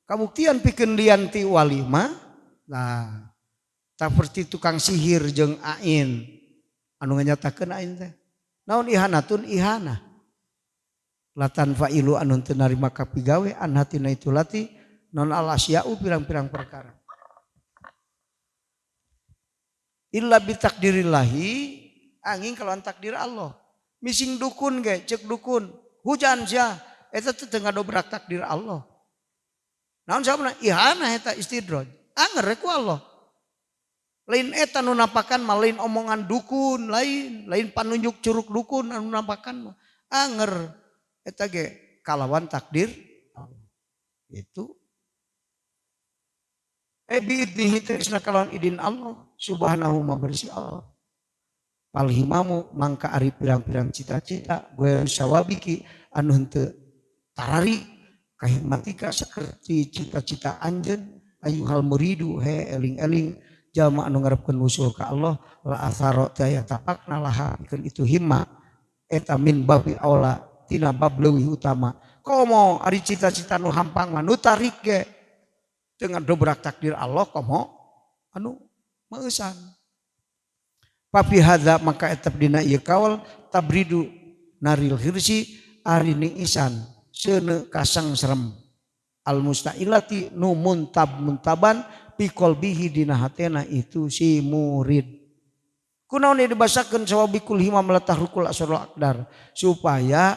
kabuktian pikeun lian ti wali mah nah seperti tukang sihir jeung ain anu nganyatakeun ain teh. Naon ihanatun ihana. Latan fa'ilu anu teu narima kapigawe an hatina itu lati non al asya'u pirang-pirang perkara. Illa bitakdirillahi angin kalawan takdir Allah. Mising dukun ge cek dukun hujan sia eta teh teu ngadobrak takdir Allah. Naon sababna ihana eta istidraj. Anger ku Allah. Lain eta nu nampakan mah lain omongan dukun lain panunjuk curug dukun anu nampakan mah anger eta ge kalawan takdir Allah. Itu biidnihi tresna kalawan idin Allah subhanahu wa bersih Allah. Palhimamu mangka ari pirang-pirang cita-cita gue sawabiki anu henteu tarari kahimatika sakerti cita-cita anjeun ayuhal muridu he eling-eling jalma anu ngarepkeun usul ka Allah la asaro taya tapakna laha pikeun itu himma eta min babi aula tina bab leuwih utama. Komo ari cita-cita nu hampang mah nu tarik ge dengan dobrak takdir Allah komo anu meusan. Papi hadza maka etap dina ieu kaul tabridu naril hirsi ari isan seuneu kasang serem al mustailati nu muntaban fi qalbihi dina hatena itu si murid. Kunaon dibasakeun sawabikul himam latah rukul asrul aqdar supaya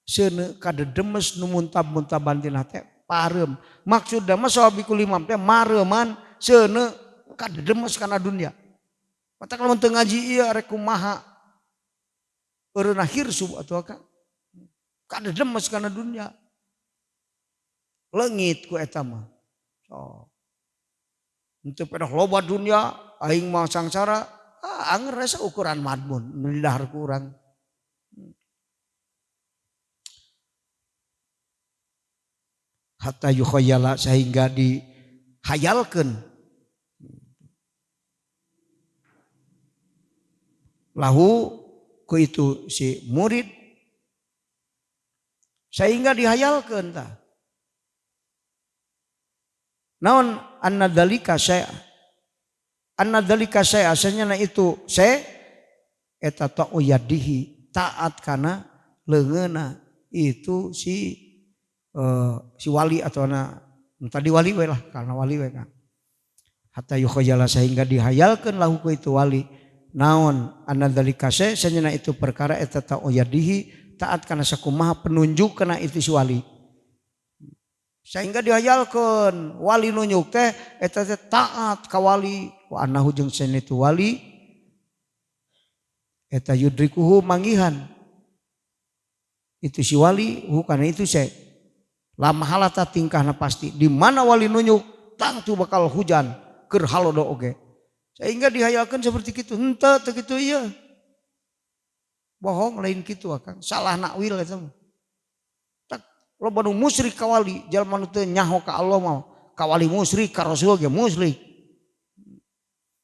seuneu kadedemes nu muntaban dina hate pareum. Maksudna mah sawabikul himam teh mareuman seuneu kadedemes kana dunya. Mata kalau teu ngaji ieu arek kumaha eureuna hirsub atuh ka kadedemes kana dunya. Leungit ku eta mah. So. Henteu pedah loba dunya aing mah sangsara anger rasa ukuran madmun nu di dahar ku urang. Hatta yukhayyala sehingga dihayalkeun lahu ku itu si murid sehingga dihayalkeun tah. Naon annadzalika syai'. Annadzalika syai' asanya itu eta ta'u yadihi taat kana leungeuna itu si wali atau tadi wali we lah karena wali we kan. Hatta yukhayala sehingga dihayalkeun lahu ku itu wali. Naon annadzalika syai' asanya itu perkara eta ta'u yadihi taat kana sakumaha penunjuk kana itu si wali. Sehingga dihayalkeun wali nunjuk teh eta teh taat ka wali wa annahu jeung sen itu wali eta yudrikuhu manggihan itu si wali hukana itu se lama halata tingkahna pasti di mana wali nunjuk tangtu bakal hujan keur halodo oge sehingga dihayalkeun seperti kitu henteu teu kitu ieu bohong lain kitu akang salah nakwil eta mah loba nu musyrik ka wali jalma nu teu nyaho ka Allah mah ka wali musyrik ka rasul ge musyrik.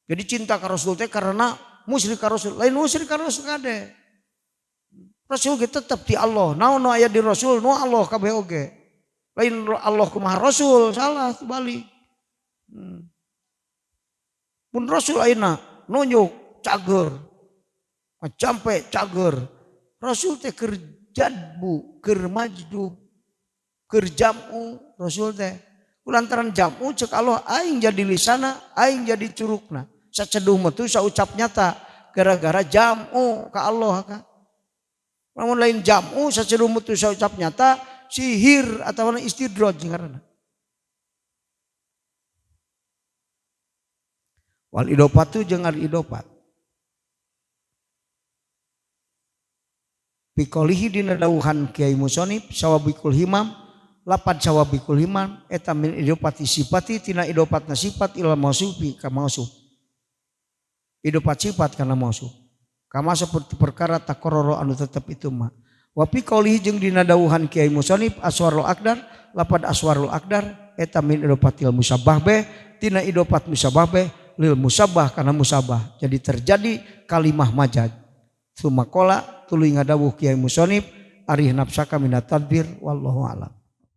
Jadi cinta ka rasul teh karena musyrik ka rasul lain musyrik ka rasul kade. Rasul ge tetep ti Allah naon nu aya di rasul nu Allah kabeh oge. Lain Allah kumaha rasul salah balik. Mun rasul ayeuna nunjuk cager campe cager rasul teh keur jadbu keur majdub keur jamu rasul teh kulantaran jamu cek Allah aing jadi lisana aing jadi curugna saceduh mah teu saucap nyata gara-gara jamu ka Allah ka lamun lain jamu saceduh mah teu saucap nyata sihir atawa istidraj ngaranna wal idopatu jeung ari idopat pikolihi dina dawuhan Kiai Musonib sawabikul himam lapad sawabikul himam eta min idopati sifati tina idopatna sifat ila mausufi ka mausuf idopat sifat kana mausuf kama seperti perkara takororo anu tetep itu mah wa pikolihi jeung dina dawuhan Kiai Musonib aswarul aqdar lapad aswarul aqdar eta min idopatil musabbah be tina idopat musabbah be lil musabbah kana musabah jadi terjadi kalimah majaz sumakola tuluy ngadawuh Kiai Musonib arih nafsaka minat tadbir wallahu alam.